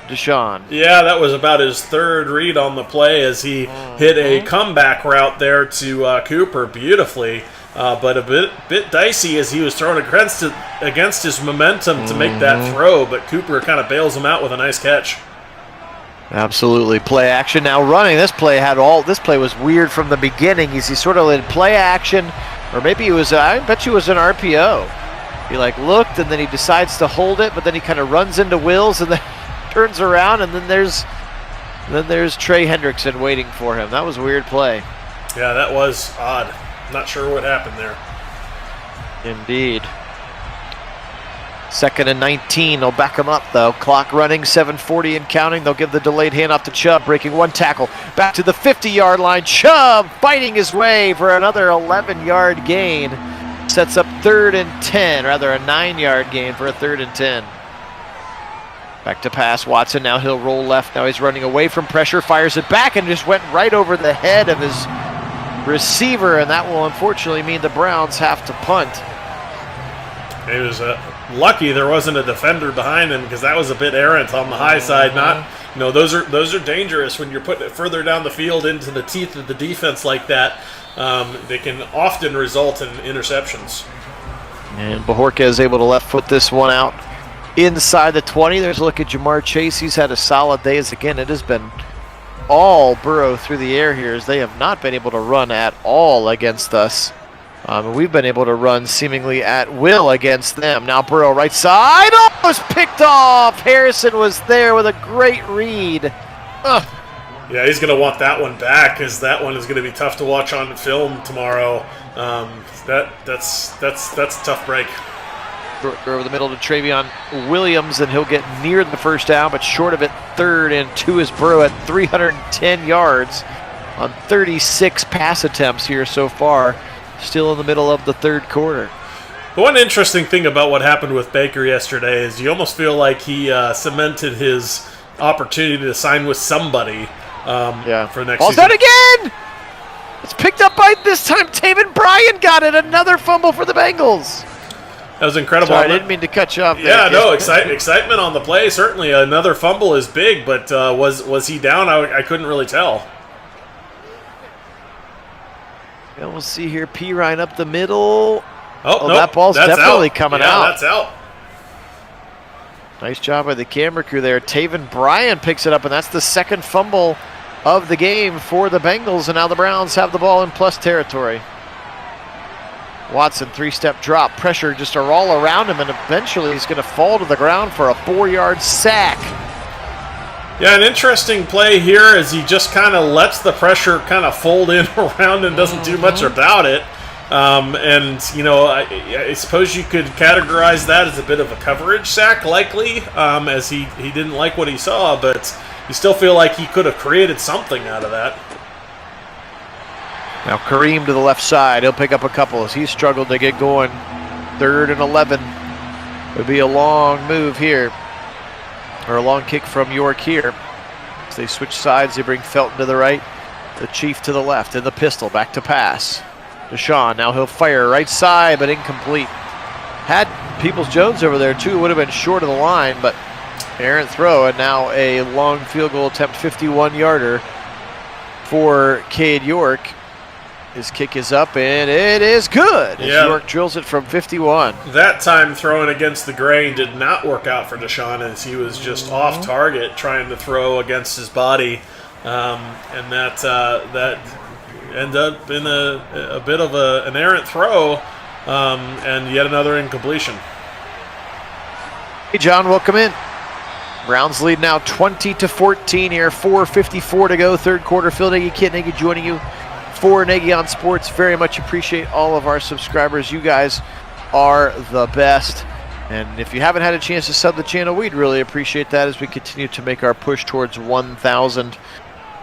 Deshaun. Yeah, that was about his 3rd read on the play as he hit a comeback route there to Cooper beautifully. But a bit dicey as he was thrown against his momentum to make that throw, but Cooper kind of bails him out with a nice catch. Absolutely. Play action now running. This play was weird from the beginning. He sort of in play action, Or maybe it was, I bet you it was an RPO. He like looked and then he decides to hold it, but then he kind of runs into Wills and then turns around, and then there's Trey Hendrickson waiting for him. That was a weird play. Yeah, that was odd. Not sure what happened there. Indeed. 2nd and 19. They'll back him up, though. Clock running, 7:40 and counting. They'll give the delayed handoff to Chubb, breaking one tackle. Back to the 50-yard line. Chubb fighting his way for another 11-yard gain. Sets up 3rd and 10, rather a 9-yard gain for a 3rd and 10. Back to pass. Watson, now he'll roll left. Now he's running away from pressure, fires it back, and just went right over the head of his receiver, and that will unfortunately mean the Browns have to punt. He was lucky there wasn't a defender behind him, because that was a bit errant on the high side. Not, those are dangerous when you're putting it further down the field into the teeth of the defense like that. They can often result in interceptions. And Bajorquez is able to left foot this one out inside the 20. There's a look at Jamar Chase. He's had a solid day, as again it has been all Burrow through the air here, as they have not been able to run at all against us. We've been able to run seemingly at will against them. Now Burrow right side, almost picked off. Harrison was there with a great read. Yeah, he's going to want that one back, because that one is going to be tough to watch on film tomorrow. That's a tough break. Over the middle to Travion Williams, and he'll get near the first down, but short of it. 3rd and 2 is Burrow at 310 yards on 36 pass attempts here so far. Still in the middle of the 3rd quarter. The one interesting thing about what happened with Baker yesterday is you almost feel like he cemented his opportunity to sign with somebody for next Ball's season. out again! It's picked up by, this time, Taven Bryan got it. Another fumble for the Bengals. That was incredible. Sorry, I didn't mean to cut you off there. Yeah, no, excitement on the play. Certainly another fumble is big, but was he down? I couldn't really tell. Yeah, we'll see here. P. Ryan up the middle. Oh, no, that ball's definitely out. coming out. That's out. Nice job by the camera crew there. Taven Bryan picks it up, and that's the 2nd fumble of the game for the Bengals, and now the Browns have the ball in plus territory. Watson, 3-step drop, pressure just all around him, and eventually he's going to fall to the ground for a 4-yard sack. Yeah, an interesting play here as he just kind of lets the pressure kind of fold in around and doesn't do much about it. I suppose you could categorize that as a bit of a coverage sack, likely, as he didn't like what he saw, but you still feel like he could have created something out of that. Now Kareem to the left side. He'll pick up a couple as he's struggled to get going. 3rd and 11. Would be a long move here, or a long kick from York here. As they switch sides, they bring Felton to the right, the Chief to the left, and the pistol back to pass. Deshaun, now he'll fire right side, but incomplete. Had Peoples-Jones over there too, would have been short of the line, but errant throw, and now a long field goal attempt, 51-yarder for Cade York. His kick is up, and it is good. As York drills it from 51. That time throwing against the grain did not work out for Deshaun, as he was just off target trying to throw against his body, and that ended up in a bit of an errant throw, and yet another incompletion. Hey, John, welcome in. Browns lead now 20-14 here. 4:54 to go, 3rd quarter. Phil Nagy, Kit Nagy joining you for Nagy on Sports. Very much appreciate all of our subscribers. You guys are the best. And if you haven't had a chance to sub the channel, we'd really appreciate that as we continue to make our push towards 1,000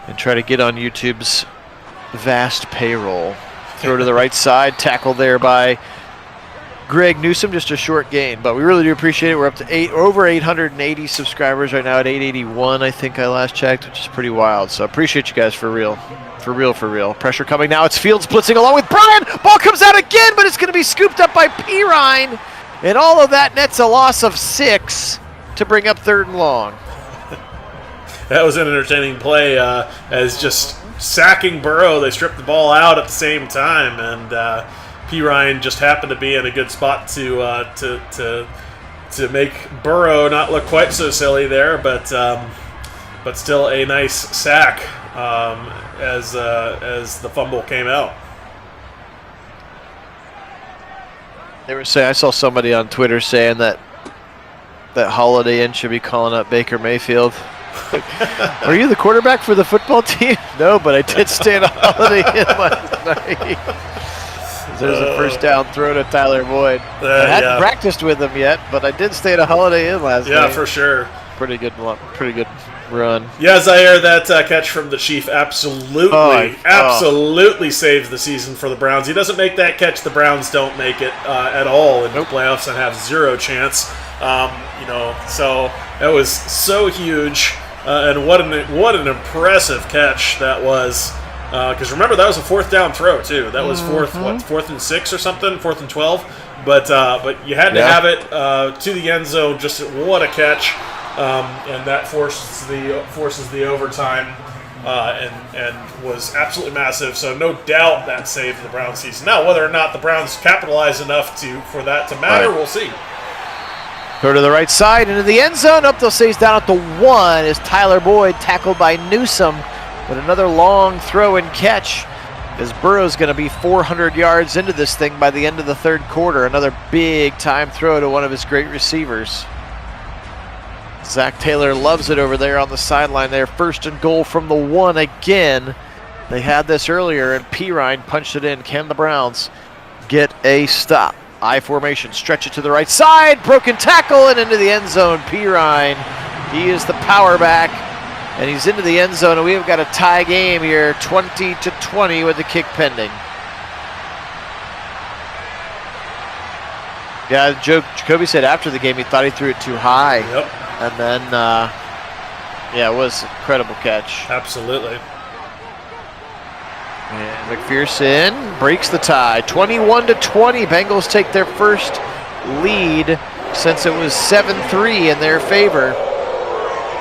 and try to get on YouTube's vast payroll. Throw to the right side, tackle there by Greg Newsom, just a short gain, but we really do appreciate it. We're up to over 880 subscribers right now, at 881, I think I last checked, which is pretty wild. So appreciate you guys for real. For real. Pressure coming now. It's Fields blitzing along with Bryan. Ball comes out again, but it's going to be scooped up by P. Ryan. And all of that nets a loss of 6 to bring up 3rd and long. That was an entertaining play, as just sacking Burrow, they stripped the ball out at the same time, and P. Ryan just happened to be in a good spot to make Burrow not look quite so silly there, but still a nice sack as the fumble came out. They were saying, I saw somebody on Twitter saying that Holiday Inn should be calling up Baker Mayfield. Are you the quarterback for the football team? No, but I did stay at a Holiday Inn last night. There's a first down throw to Tyler Boyd. I hadn't practiced with him yet, but I did stay at a Holiday Inn last night. Yeah, for sure. Pretty good run. Yeah, Zaire, that catch from the Chief absolutely saves the season for the Browns. He doesn't make that catch, the Browns don't make it at all in the playoffs and have zero chance. So that was so huge, and what an impressive catch that was. Because remember, that was a fourth down throw too. That was fourth and 6 or something, 4th and 12. But you had to have it to the end zone. Just what a catch. And that forces the overtime, and was absolutely massive. So no doubt that saved the Browns season. Now, whether or not the Browns capitalize enough for that to matter, we'll see. Throw to the right side into the end zone. Up, they'll say he's down at the 1 as Tyler Boyd tackled by Newsome, but another long throw and catch as Burrow's going to be 400 yards into this thing by the end of the third quarter. Another big time throw to one of his great receivers. Zach Taylor loves it over there on the sideline there. 1st and goal from the 1 again. They had this earlier, and Pirine punched it in. Can the Browns get a stop? I formation, stretch it to the right side. Broken tackle and into the end zone. Pirine, he is the power back, and he's into the end zone, and we've got a tie game here, 20-20 with the kick pending. Yeah, Jacoby said after the game he thought he threw it too high. Yep. And then, it was an incredible catch. Absolutely. And McPherson breaks the tie. 21-20. Bengals take their first lead since it was 7-3 in their favor.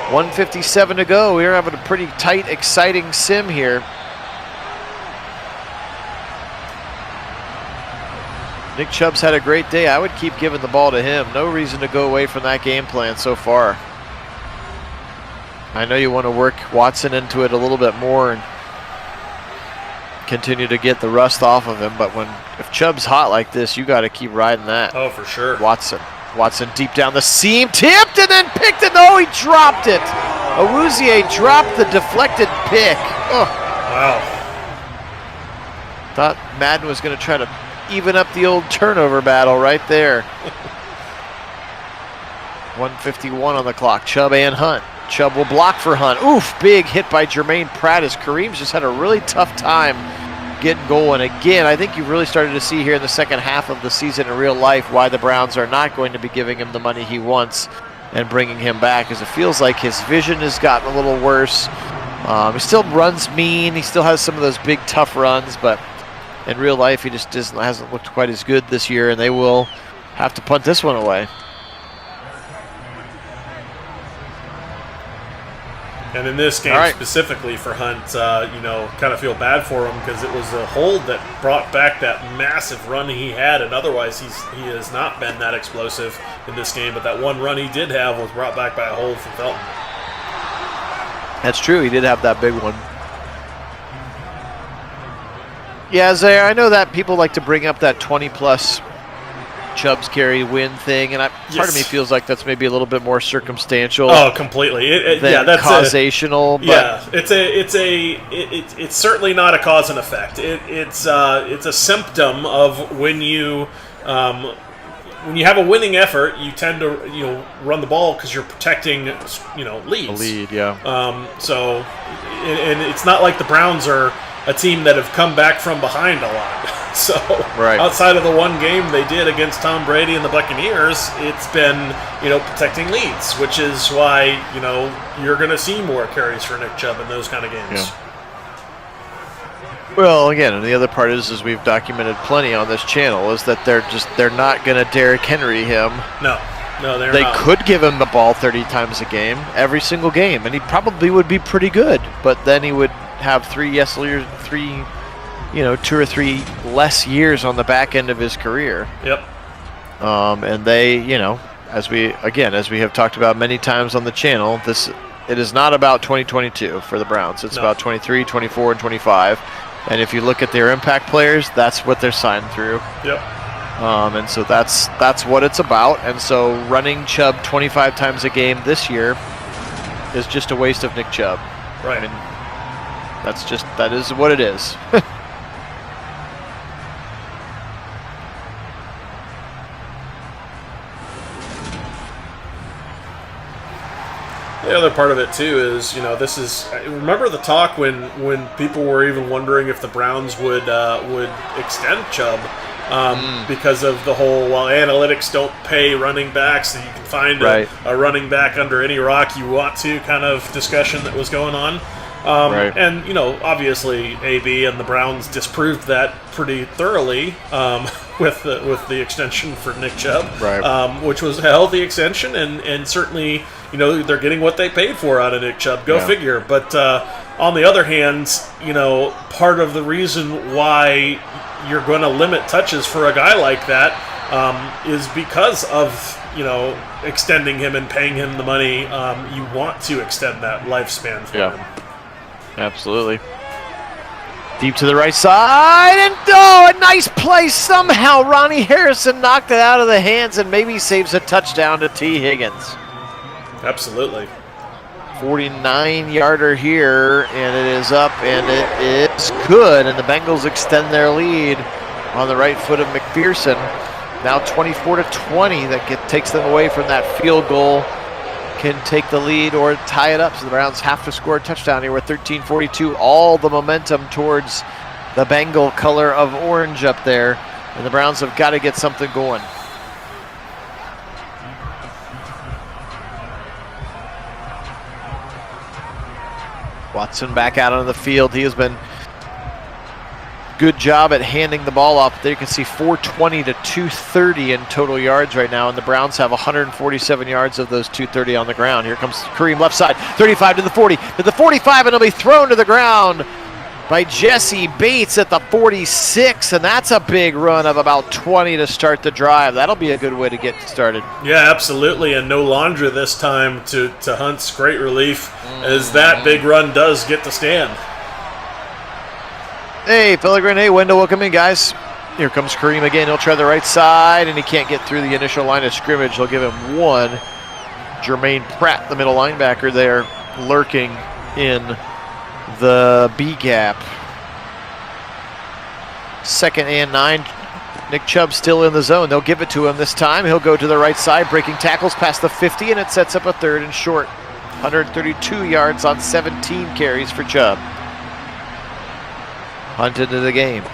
1:57 to go. We're having a pretty tight, exciting sim here. Nick Chubb's had a great day. I would keep giving the ball to him. No reason to go away from that game plan so far. I know you want to work Watson into it a little bit more and continue to get the rust off of him, but if Chubb's hot like this, you got to keep riding that. Oh, for sure. Watson deep down the seam, tipped and then picked it. No, he dropped it. Awuzie dropped the deflected pick. Oh. Wow. Thought Madden was going to try to even up the old turnover battle right there. 1:51 on the clock. Chubb and Hunt. Chubb will block for Hunt. Oof, big hit by Jermaine Pratt as Kareem's just had a really tough time getting going. Again, I think you've really started to see here in the second half of the season in real life why the Browns are not going to be giving him the money he wants and bringing him back, as it feels like his vision has gotten a little worse. He still runs mean. He still has some of those big, tough runs, but in real life, he just hasn't looked quite as good this year, and they will have to punt this one away. And in this game specifically for Hunt, kind of feel bad for him because it was a hold that brought back that massive run he had, and otherwise he has not been that explosive in this game. But that one run he did have was brought back by a hold from Felton. That's true. He did have that big one. Yeah, Zaire, I know that people like to bring up that 20-plus Chubb's carry win thing, and part of me feels like that's maybe a little bit more circumstantial. Oh, completely. That's causational. But it's certainly not a cause and effect. It's a symptom of when you have a winning effort, you tend to run the ball because you're protecting leads. A lead, yeah. And it's not like the Browns are a team that have come back from behind a lot. So outside of the one game they did against Tom Brady and the Buccaneers, it's been, protecting leads, which is why, you're going to see more carries for Nick Chubb in those kind of games. Yeah. Well, again, and the other part is, as we've documented plenty on this channel, is that they're not going to Derrick Henry him. No, they're not. They could give him the ball 30 times a game, every single game, and he probably would be pretty good, but then he would have 2 or 3 less years on the back end of his career. Yep. And they, as we have talked about many times on the channel, it is not about 2022 for the Browns. It's about 23, 24, and 25. And if you look at their impact players, that's what they're signed through. Yep. And so that's what it's about. And so running Chubb 25 times a game this year is just a waste of Nick Chubb. Right. I mean, that is what it is. The other part of it too is, this is. Remember the talk when people were even wondering if the Browns would extend Chubb because of the whole analytics don't pay running backs, so you can find a running back under any rock you want to kind of discussion that was going on. And obviously AB and the Browns disproved that pretty thoroughly with the extension for Nick Chubb, which was a healthy extension, and certainly they're getting what they paid for out of Nick Chubb. Go figure. But on the other hand, part of the reason why you're going to limit touches for a guy like that is because of extending him and paying him the money. You want to extend that lifespan for him. Absolutely. Deep to the right side, and a nice play. Somehow Ronnie Harrison knocked it out of the hands and maybe saves a touchdown to T. Higgins. Absolutely. 49-yarder here, and it is up, and it is good, and the Bengals extend their lead on the right foot of McPherson. Now 24-20, that takes them away from that field goal. Can take the lead or tie it up, so the Browns have to score a touchdown here with 13:42. All the momentum towards the Bengal color of orange up there, and the Browns have got to get something going. Watson back out on the field. He has been good job at handing the ball off. There you can see 420 to 230 in total yards right now, and the Browns have 147 yards of those 230 on the ground. Here comes Kareem left side, 35 to the 40, to the 45, and it'll be thrown to the ground by Jesse Bates at the 46, and that's a big run of about 20 to start the drive. That'll be a good way to get started. Yeah, absolutely, and no Laundra this time to Hunt's great relief as that big run does get to stand. Hey, Pellegrin. Hey, Wendell. Welcome in, guys. Here comes Kareem again. He'll try the right side, and he can't get through the initial line of scrimmage. They'll give him one. Jermaine Pratt, the middle linebacker there, lurking in the B gap. 2nd and 9. Nick Chubb still in the zone. They'll give it to him this time. He'll go to the right side, breaking tackles past the 50, and it sets up a 3rd and short. 132 yards on 17 carries for Chubb. Hunt into the game.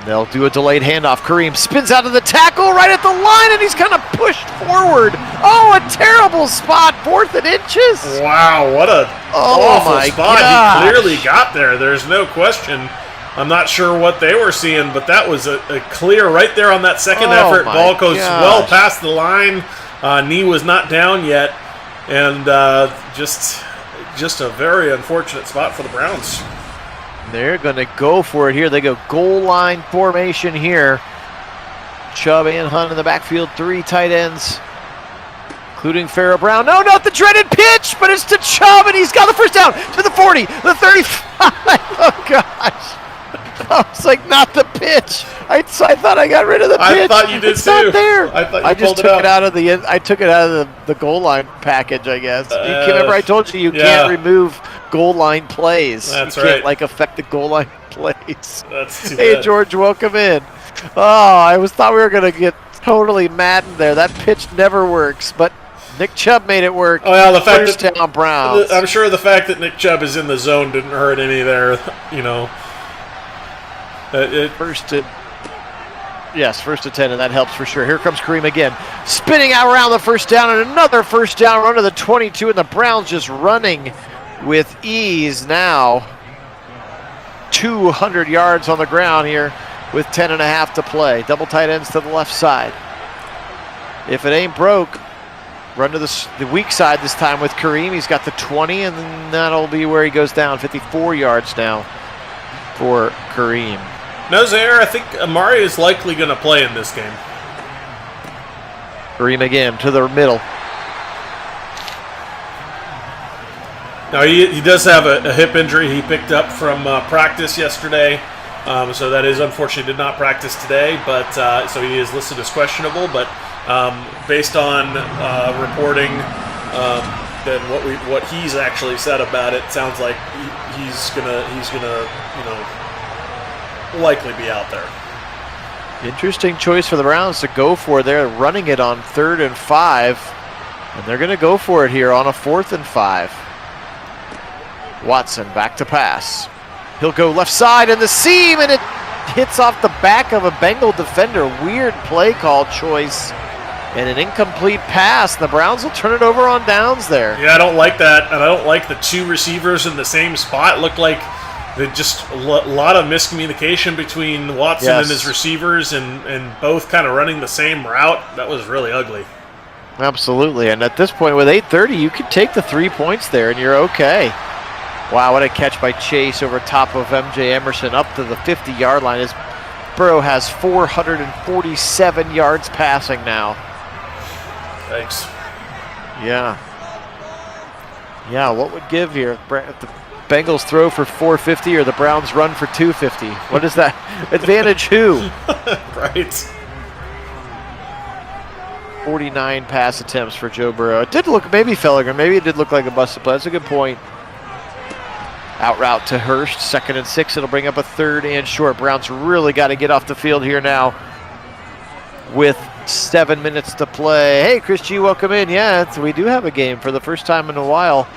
They'll do a delayed handoff. Kareem spins out of the tackle right at the line, and he's kind of pushed forward. Oh, a terrible spot. 4th and inches. Wow, what a awful spot. Gosh. He clearly got there. There's no question. I'm not sure what they were seeing, but that was a clear right there on that second effort. Ball goes well past the line. Knee was not down yet, and just a very unfortunate spot for the Browns. They're going to go for it here. They go goal line formation here. Chubb and Hunt in the backfield. 3 tight ends, including Farrah Brown. No, not the dreaded pitch, but it's to Chubb, and he's got the first down to the 40, the 35. Oh, gosh. I was like, not the pitch. I thought I got rid of the pitch. I thought you did it's too. Not there. I thought you I just pulled took it out of I took it out of the goal line package, I guess. Remember, I told you can't remove goal line plays. That's you can't affect the goal line plays. That's too Hey, bad. George, welcome in. Oh, I thought we were going to get totally maddened there. That pitch never works, but Nick Chubb made it work. Oh, yeah, the fact First that down Browns. I'm sure the fact that Nick Chubb is in the zone didn't hurt any there. First to 10, and that helps for sure. Here comes Kareem again, spinning out around the first down, and another first down run to the 22, and the Browns just running with ease now. 200 yards on the ground here with 10.5 to play. Double tight ends to the left side. If it ain't broke, run to the weak side this time with Kareem. He's got the 20, and then that'll be where he goes down. 54 yards now for Kareem. No, Zaire, I think Amari is likely going to play in this game. Kareem again to the middle. Now, he does have a hip injury he picked up from practice yesterday. So that is unfortunately did not practice today, but so he is listed as questionable. But based on reporting, then what he's actually said about it sounds like he's gonna likely be out there. Interesting choice for the Browns to go for. They're running it on 3rd and 5, and they're going to go for it here on a 4th and 5. Watson back to pass. He'll go left side in the seam, and it hits off the back of a Bengal defender. Weird play call choice and an incomplete pass. The Browns will turn it over on downs there. Yeah, I don't like that, and I don't like the 2 receivers in the same spot. It looked like just a lot of miscommunication between Watson and his receivers, and both kind of running the same route. That was really ugly. Absolutely, and at this point with 8:30, you could take the 3 points there and you're okay. Wow, what a catch by Chase over top of MJ Emerson up to the 50-yard line. As Burrow has 447 yards passing now. Thanks. Yeah. Yeah, what would give here? If the Bengals throw for 450 or the Browns run for 250? What is that? Advantage who? Right. 49 pass attempts for Joe Burrow. It did look, maybe Fellinger, maybe it did look like a busted play. That's a good point. Out route to Hurst, 2nd and 6. It'll bring up a 3rd and short. Browns really got to get off the field here now with 7 minutes to play. Hey, Chris G, welcome in. Yeah, we do have a game for the first time in a while.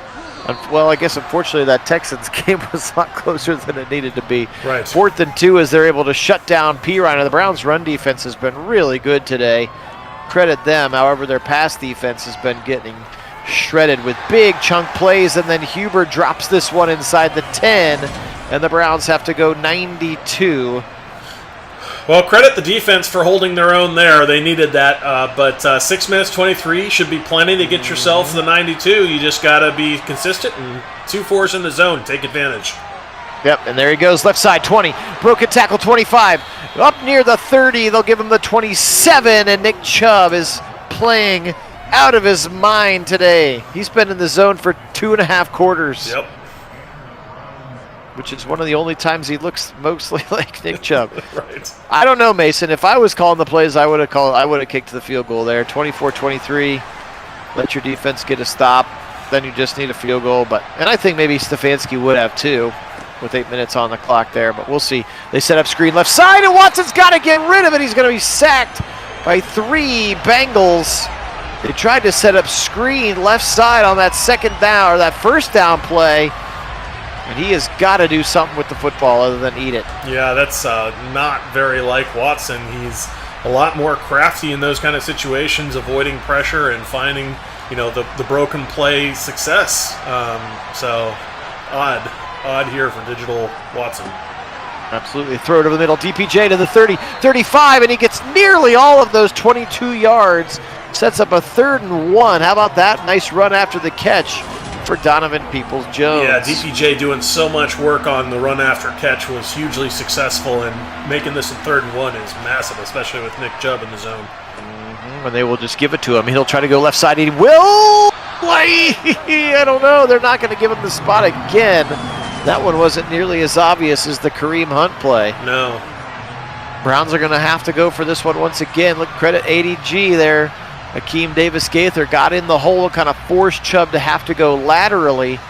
Well, I guess unfortunately that Texans game was a lot closer than it needed to be. Right. 4th and 2 as they're able to shut down Pirine. The Browns' run defense has been really good today. Credit them. However, their pass defense has been getting shredded with big chunk plays, and then Huber drops this one inside the 10, and the Browns have to go 92. Well, credit the defense for holding their own there. They needed that, but 6 minutes 23 should be plenty to get yourself to the 92. You just got to be consistent, and 2-4s in the zone. Take advantage. Yep, and there he goes, left side, 20. Broken tackle, 25. Up near the 30, they'll give him the 27, and Nick Chubb is playing out of his mind today. He's been in the zone for 2.5 quarters. Yep. Which is one of the only times he looks mostly like Nick Chubb. Right. I don't know, Mason. If I was calling the plays, I would have kicked the field goal there. 24-23. Let your defense get a stop. Then you just need a field goal. And I think maybe Stefanski would have too, with 8 minutes on the clock there. But we'll see. They set up screen left side, and Watson's got to get rid of it. He's going to be sacked by 3 Bengals. They tried to set up screen left side on that 2nd down or that 1st down play. And he has got to do something with the football other than eat it. Yeah, that's not very like Watson. He's a lot more crafty in those kind of situations, avoiding pressure and finding, the broken play success. So odd here for digital Watson. Absolutely. Throw it over the middle. DPJ to the 30, 35, and he gets nearly all of those 22 yards. Sets up a 3rd and 1. How about that? Nice run after the catch for Donovan Peoples-Jones. Yeah, DPJ doing so much work on the run after catch was hugely successful, and making this a 3rd and 1 is massive, especially with Nick Chubb in the zone. And they will just give it to him. He'll try to go left side. He will play. I don't know. They're not going to give him the spot again. That one wasn't nearly as obvious as the Kareem Hunt play. No. Browns are going to have to go for this one once again. Look, credit ADG there. Akeem Davis-Gaither got in the hole, kind of forced Chubb to have to go laterally.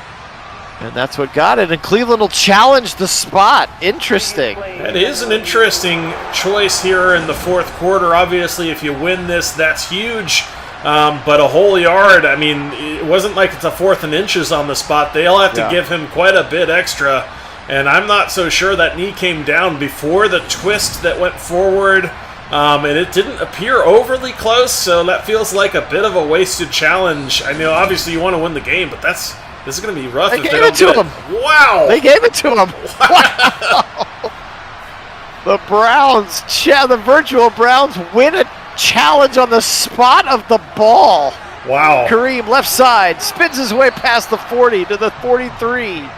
And that's what got it. And Cleveland will challenge the spot. Interesting. It is an interesting choice here in the 4th quarter. Obviously, if you win this, that's huge. But a whole yard, I mean, it wasn't like it's a 4th and inches on the spot. They'll have to give him quite a bit extra. And I'm not so sure that knee came down before the twist that went forward. And it didn't appear overly close, so that feels like a bit of a wasted challenge. I know, obviously, you want to win the game, but this is going to be rough if they don't do it. Wow! They gave it to him. Wow! The Browns, the virtual Browns, win a challenge on the spot of the ball. Wow! Kareem left side spins his way past the 40 to the 43.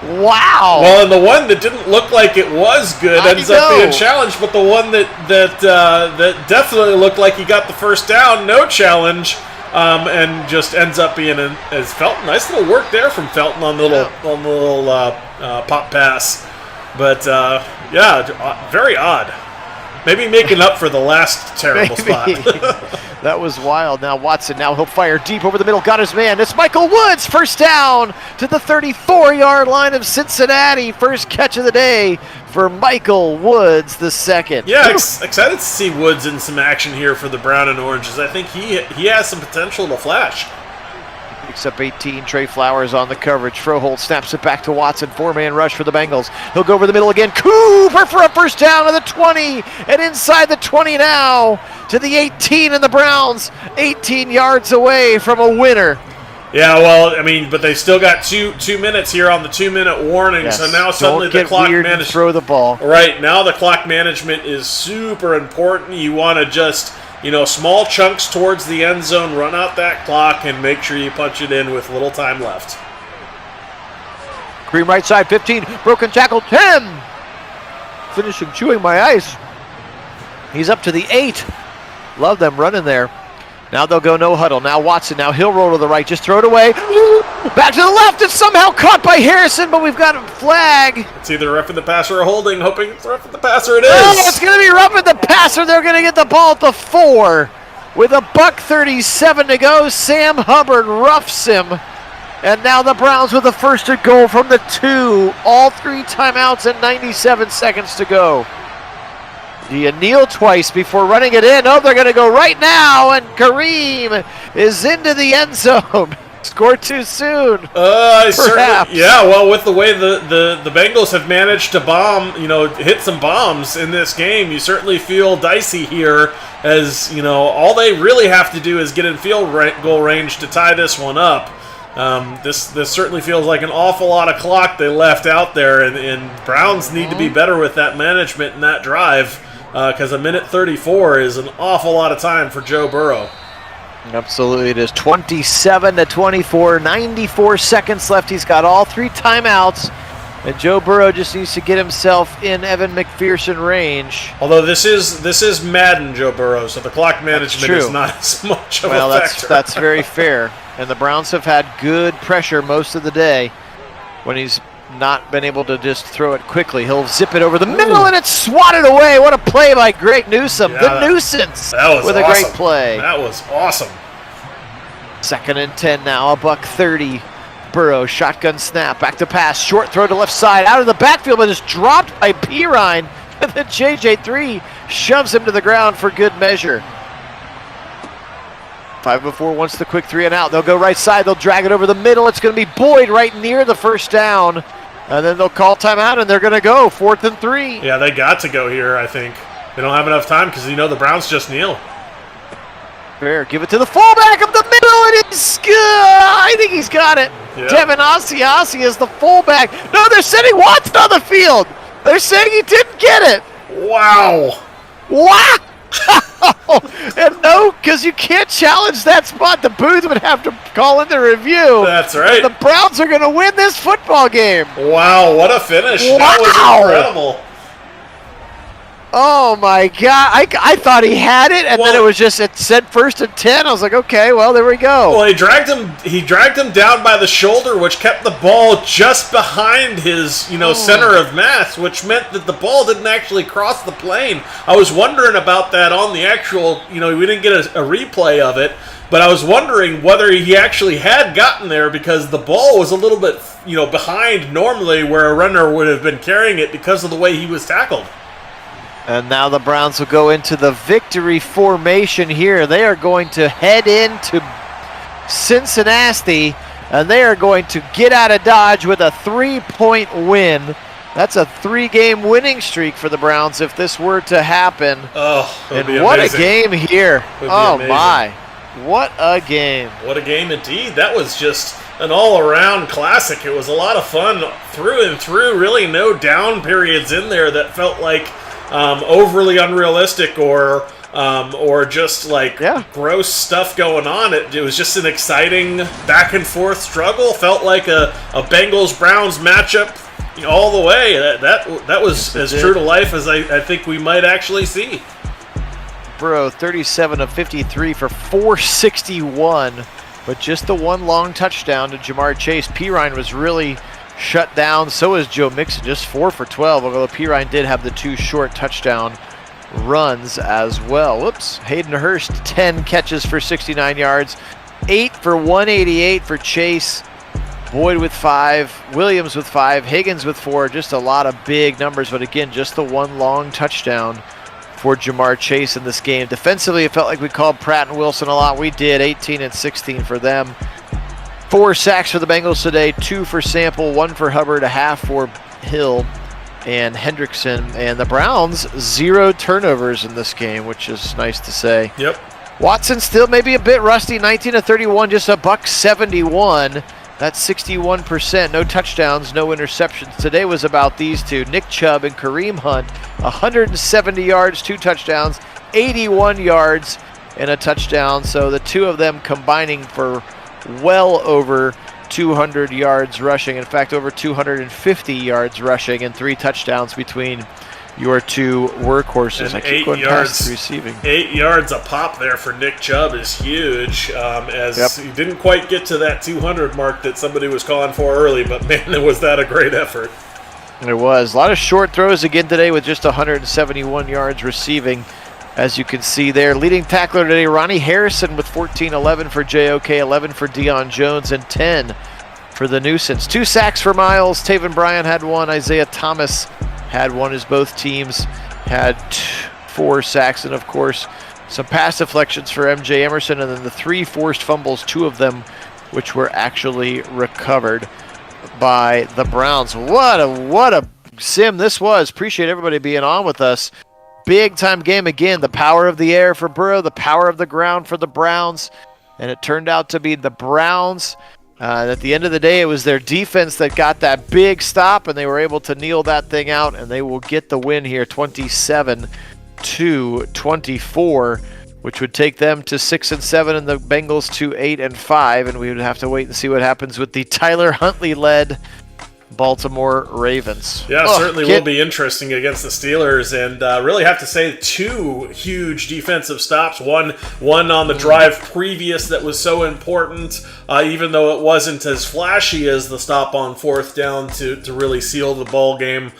Wow! Well, and the one that didn't look like it was good ends up being challenged, but the one that definitely looked like he got the 1st down, no challenge, and just ends up being as Felton. Nice little work there from Felton on the little pop pass. But Yeah, very odd. Maybe making up for the last terrible spot. That was wild. Now Watson, now he'll fire deep over the middle. Got his man. It's Michael Woods. First down to the 34-yard line of Cincinnati. First catch of the day for Michael Woods, the second. Yeah, excited to see Woods in some action here for the Brown and Oranges. I think he has some potential to flash. Picks up 18. Trey Flowers on the coverage. Froholt snaps it back to Watson. 4-man rush for the Bengals. He'll go over the middle again. Cooper for a first down to the 20. And inside the 20 now to the 18. And the Browns 18 yards away from a winner. Yeah, well, I mean, but they still got two minutes here on the 2-minute warning. Yes. So now suddenly the clock management. Throw the ball. Right, now the clock management is super important. You want to just, small chunks towards the end zone, run out that clock, and make sure you punch it in with little time left. Cream right side, 15. Broken tackle, 10. Finishing chewing my ice. He's up to the 8. Love them running there. Now they'll go no huddle. Now Watson. Now he'll roll to the right. Just throw it away. Back to the left. It's somehow caught by Harrison, but we've got a flag. It's either roughing the passer or holding. Hoping it's roughing the passer. It is. Oh, it's going to be roughing the passer. They're going to get the ball at the 4. With a $1:37 to go, Sam Hubbard roughs him. And now the Browns with the first and goal from the 2. All 3 timeouts and 97 seconds to go. Do you kneel twice before running it in? Oh, they're going to go right now, and Kareem is into the end zone. Score too soon. Certainly, yeah, well, with the way the Bengals have managed to hit some bombs in this game, you certainly feel dicey here as, all they really have to do is get in field goal range to tie this one up. This certainly feels like an awful lot of clock they left out there, and Browns need to be better with that management and that drive. Because a minute 34 is an awful lot of time for Joe Burrow. Absolutely it is. 27-24, 94 seconds left. He's got all 3 timeouts, and Joe Burrow just needs to get himself in Evan McPherson range. Although this is Madden Joe Burrow, so the clock management is not as much of a factor. That's very fair. And the Browns have had good pressure most of the day when he's not been able to just throw it quickly. He'll zip it over the middle, and it's swatted away. What a play by Greg Newsome. Yeah, the nuisance that was with awesome. A great play. That was awesome. 2nd and 10 now, a $1:30. Burrow, shotgun snap, back to pass, short throw to left side, out of the backfield, but is dropped by Pirine, and then JJ3 shoves him to the ground for good measure. 5-4 wants the quick 3 and out. They'll go right side. They'll drag it over the middle. It's going to be Boyd right near the first down. And then they'll call timeout, and they're going to go 4th and 3. Yeah, they got to go here, I think. They don't have enough time because, the Browns just kneel. Fair. Give it to the fullback of the middle, and it's good. I think he's got it. Yep. Devin Asiasi is the fullback. No, they're sending Watson on the field. They're saying he didn't get it. Wow. Wow. And no, because you can't challenge that spot. The booth would have to call in the review. That's right. The Browns are going to win this football game. Wow, what a finish. Wow. That was incredible. Oh, my God. I thought he had it, and then it said 1st and 10. I was like, okay, well, there we go. Well, he dragged him down by the shoulder, which kept the ball just behind his, center of mass, which meant that the ball didn't actually cross the plane. I was wondering about that on the actual, we didn't get a replay of it, but I was wondering whether he actually had gotten there because the ball was a little bit, behind normally where a runner would have been carrying it because of the way he was tackled. And now the Browns will go into the victory formation here. They are going to head into Cincinnati, and they are going to get out of Dodge with a 3-point win. That's a 3-game winning streak for the Browns if this were to happen. Oh, and be what amazing. A game here. Oh, my. What a game. What a game indeed. That was just an all-around classic. It was a lot of fun through and through. Really no down periods in there that felt like overly unrealistic or just like gross stuff going on. It was just an exciting back and forth struggle. Felt like a Bengals-Browns matchup all the way. That was as true to life as I think we might actually see. Burrow 37 of 53 for 461, but just the one long touchdown to Jamar Chase. Pirine was really shut down. So is Joe Mixon, just 4 for 12, although Pirine did have the 2 short touchdown runs as well. Whoops. Hayden Hurst, 10 catches for 69 yards, 8 for 188 for Chase. Boyd with 5, Williams with 5, Higgins with 4. Just a lot of big numbers, but again, just the 1 long touchdown for Jamar Chase in this game. Defensively, it felt like we called Pratt and Wilson a lot. We did. 18 and 16 for them. 4 sacks for the Bengals today, 2 for Sample, 1 for Hubbard, a half for Hill and Hendrickson. And the Browns, 0 turnovers in this game, which is nice to say. Yep. Watson still maybe a bit rusty, 19 of 31, just a $171. That's 61%. No touchdowns, no interceptions. Today was about these two, Nick Chubb and Kareem Hunt. 170 yards, 2 touchdowns, 81 yards, and a touchdown. So the 2 of them combining for well over 200 yards rushing. In fact, over 250 yards rushing and 3 touchdowns between your 2 workhorses. And I keep going past the receiving. 8 yards a pop there for Nick Chubb is huge, as he didn't quite get to that 200 mark that somebody was calling for early, but man, was that a great effort. It was. A lot of short throws again today with just 171 yards receiving, as you can see there. Leading tackler today, Ronnie Harrison with 14-11 for JOK, 11 for Deion Jones, and 10 for the Nuisance. 2 sacks for Miles. Taven Bryan had 1. Isaiah Thomas had 1, as both teams had 4 sacks. And, of course, some pass deflections for MJ Emerson, and then the 3 forced fumbles, 2 of them which were actually recovered by the Browns. What a sim this was. Appreciate everybody being on with us. Big time game again. The power of the air for Burrow, the power of the ground for the Browns. And it turned out to be the Browns. At the end of the day, it was their defense that got that big stop, and they were able to kneel that thing out, and they will get the win here, 27-24, which would take them to 6-7, and the Bengals to 8-5, and we would have to wait and see what happens with the Tyler Huntley-led Baltimore Ravens. Yeah, certainly will be interesting against the Steelers, and really have to say 2 huge defensive stops. One on the drive previous that was so important, even though it wasn't as flashy as the stop on 4th down to really seal the ball game,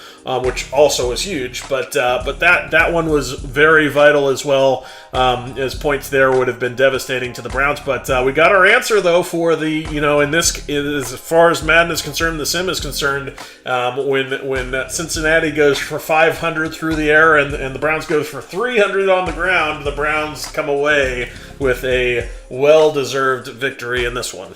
which also was huge. But that one was very vital as well, as points there would have been devastating to the Browns. But we got our answer though for the, in this, as far as Madden is concerned, the sim is concerned. When Cincinnati goes for 500 through the air and the Browns goes for 300 on the ground, the Browns come away with a well-deserved victory in this one.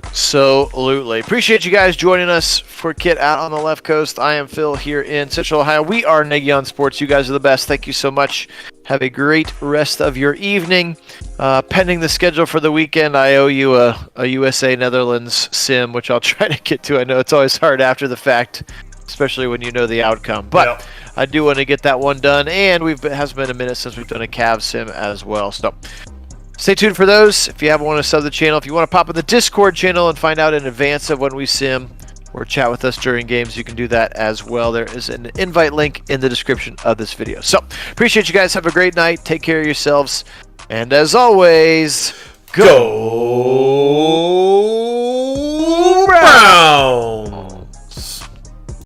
Absolutely. Appreciate you guys joining us for Kit out on the left coast. I am Phil here in Central Ohio. We are Nagy on Sports. You guys are the best. Thank you so much. Have a great rest of your evening. Pending the schedule for the weekend, I owe you a USA Netherlands sim, which I'll try to get to. I know it's always hard after the fact, especially when you know the outcome. But I do want to get that one done, and it has been a minute since we've done a Cavs sim as well. So stay tuned for those. If you haven't want to sub the channel, if you want to pop in the Discord channel and find out in advance of when we sim or chat with us during games, you can do that as well. There is an invite link in the description of this video. So appreciate you guys. Have a great night. Take care of yourselves. And as always, go